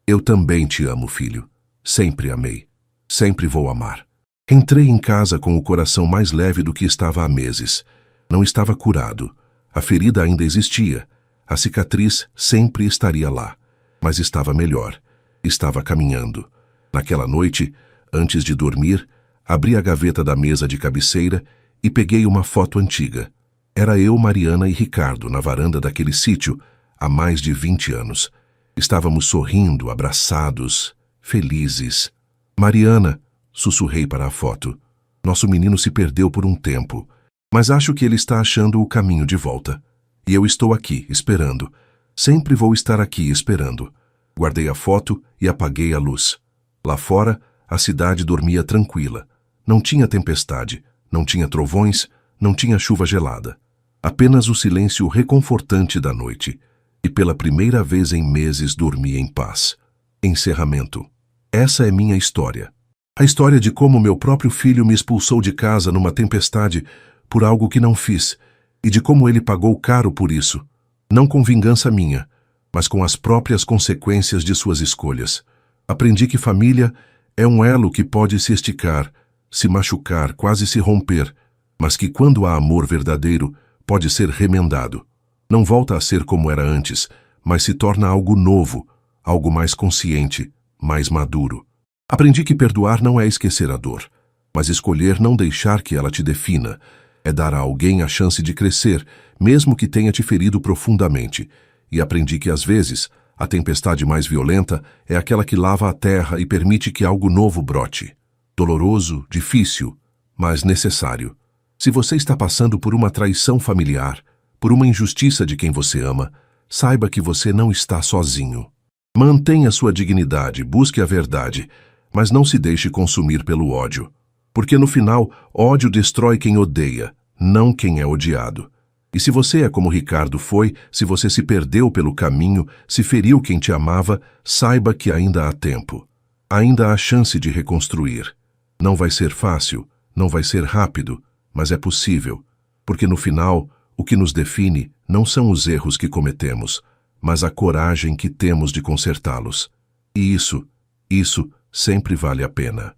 Eu também te amo, filho. Sempre amei. Sempre vou amar. Entrei em casa com o coração mais leve do que estava há meses. Não estava curado. A ferida ainda existia. A cicatriz sempre estaria lá. Mas estava melhor. Estava caminhando. Naquela noite, antes de dormir, abri a gaveta da mesa de cabeceira e peguei uma foto antiga. Era eu, Mariana e Ricardo na varanda daquele sítio há mais de 20 anos. Estávamos sorrindo, abraçados, felizes. Mariana, sussurrei para a foto. Nosso menino se perdeu por um tempo, mas acho que ele está achando o caminho de volta. E eu estou aqui, esperando. Sempre vou estar aqui, esperando. Guardei a foto e apaguei a luz. Lá fora, a cidade dormia tranquila. Não tinha tempestade, não tinha trovões, não tinha chuva gelada. Apenas o silêncio reconfortante da noite. E pela primeira vez em meses dormi em paz. Encerramento. Essa é minha história. A história de como meu próprio filho me expulsou de casa numa tempestade por algo que não fiz, e de como ele pagou caro por isso, não com vingança minha, mas com as próprias consequências de suas escolhas. Aprendi que família é um elo que pode se esticar, se machucar, quase se romper, mas que quando há amor verdadeiro, pode ser remendado. Não volta a ser como era antes, mas se torna algo novo, algo mais consciente, mais maduro. Aprendi que perdoar não é esquecer a dor, mas escolher não deixar que ela te defina. É dar a alguém a chance de crescer, mesmo que tenha te ferido profundamente. E aprendi que às vezes, a tempestade mais violenta é aquela que lava a terra e permite que algo novo brote. Doloroso, difícil, mas necessário. Se você está passando por uma traição familiar, por uma injustiça de quem você ama, saiba que você não está sozinho. Mantenha sua dignidade, busque a verdade, mas não se deixe consumir pelo ódio. Porque no final, ódio destrói quem odeia, não quem é odiado. E se você é como Ricardo foi, se você se perdeu pelo caminho, se feriu quem te amava, saiba que ainda há tempo. Ainda há chance de reconstruir. Não vai ser fácil, não vai ser rápido, mas é possível. Porque no final, o que nos define não são os erros que cometemos, mas a coragem que temos de consertá-los. E isso sempre vale a pena.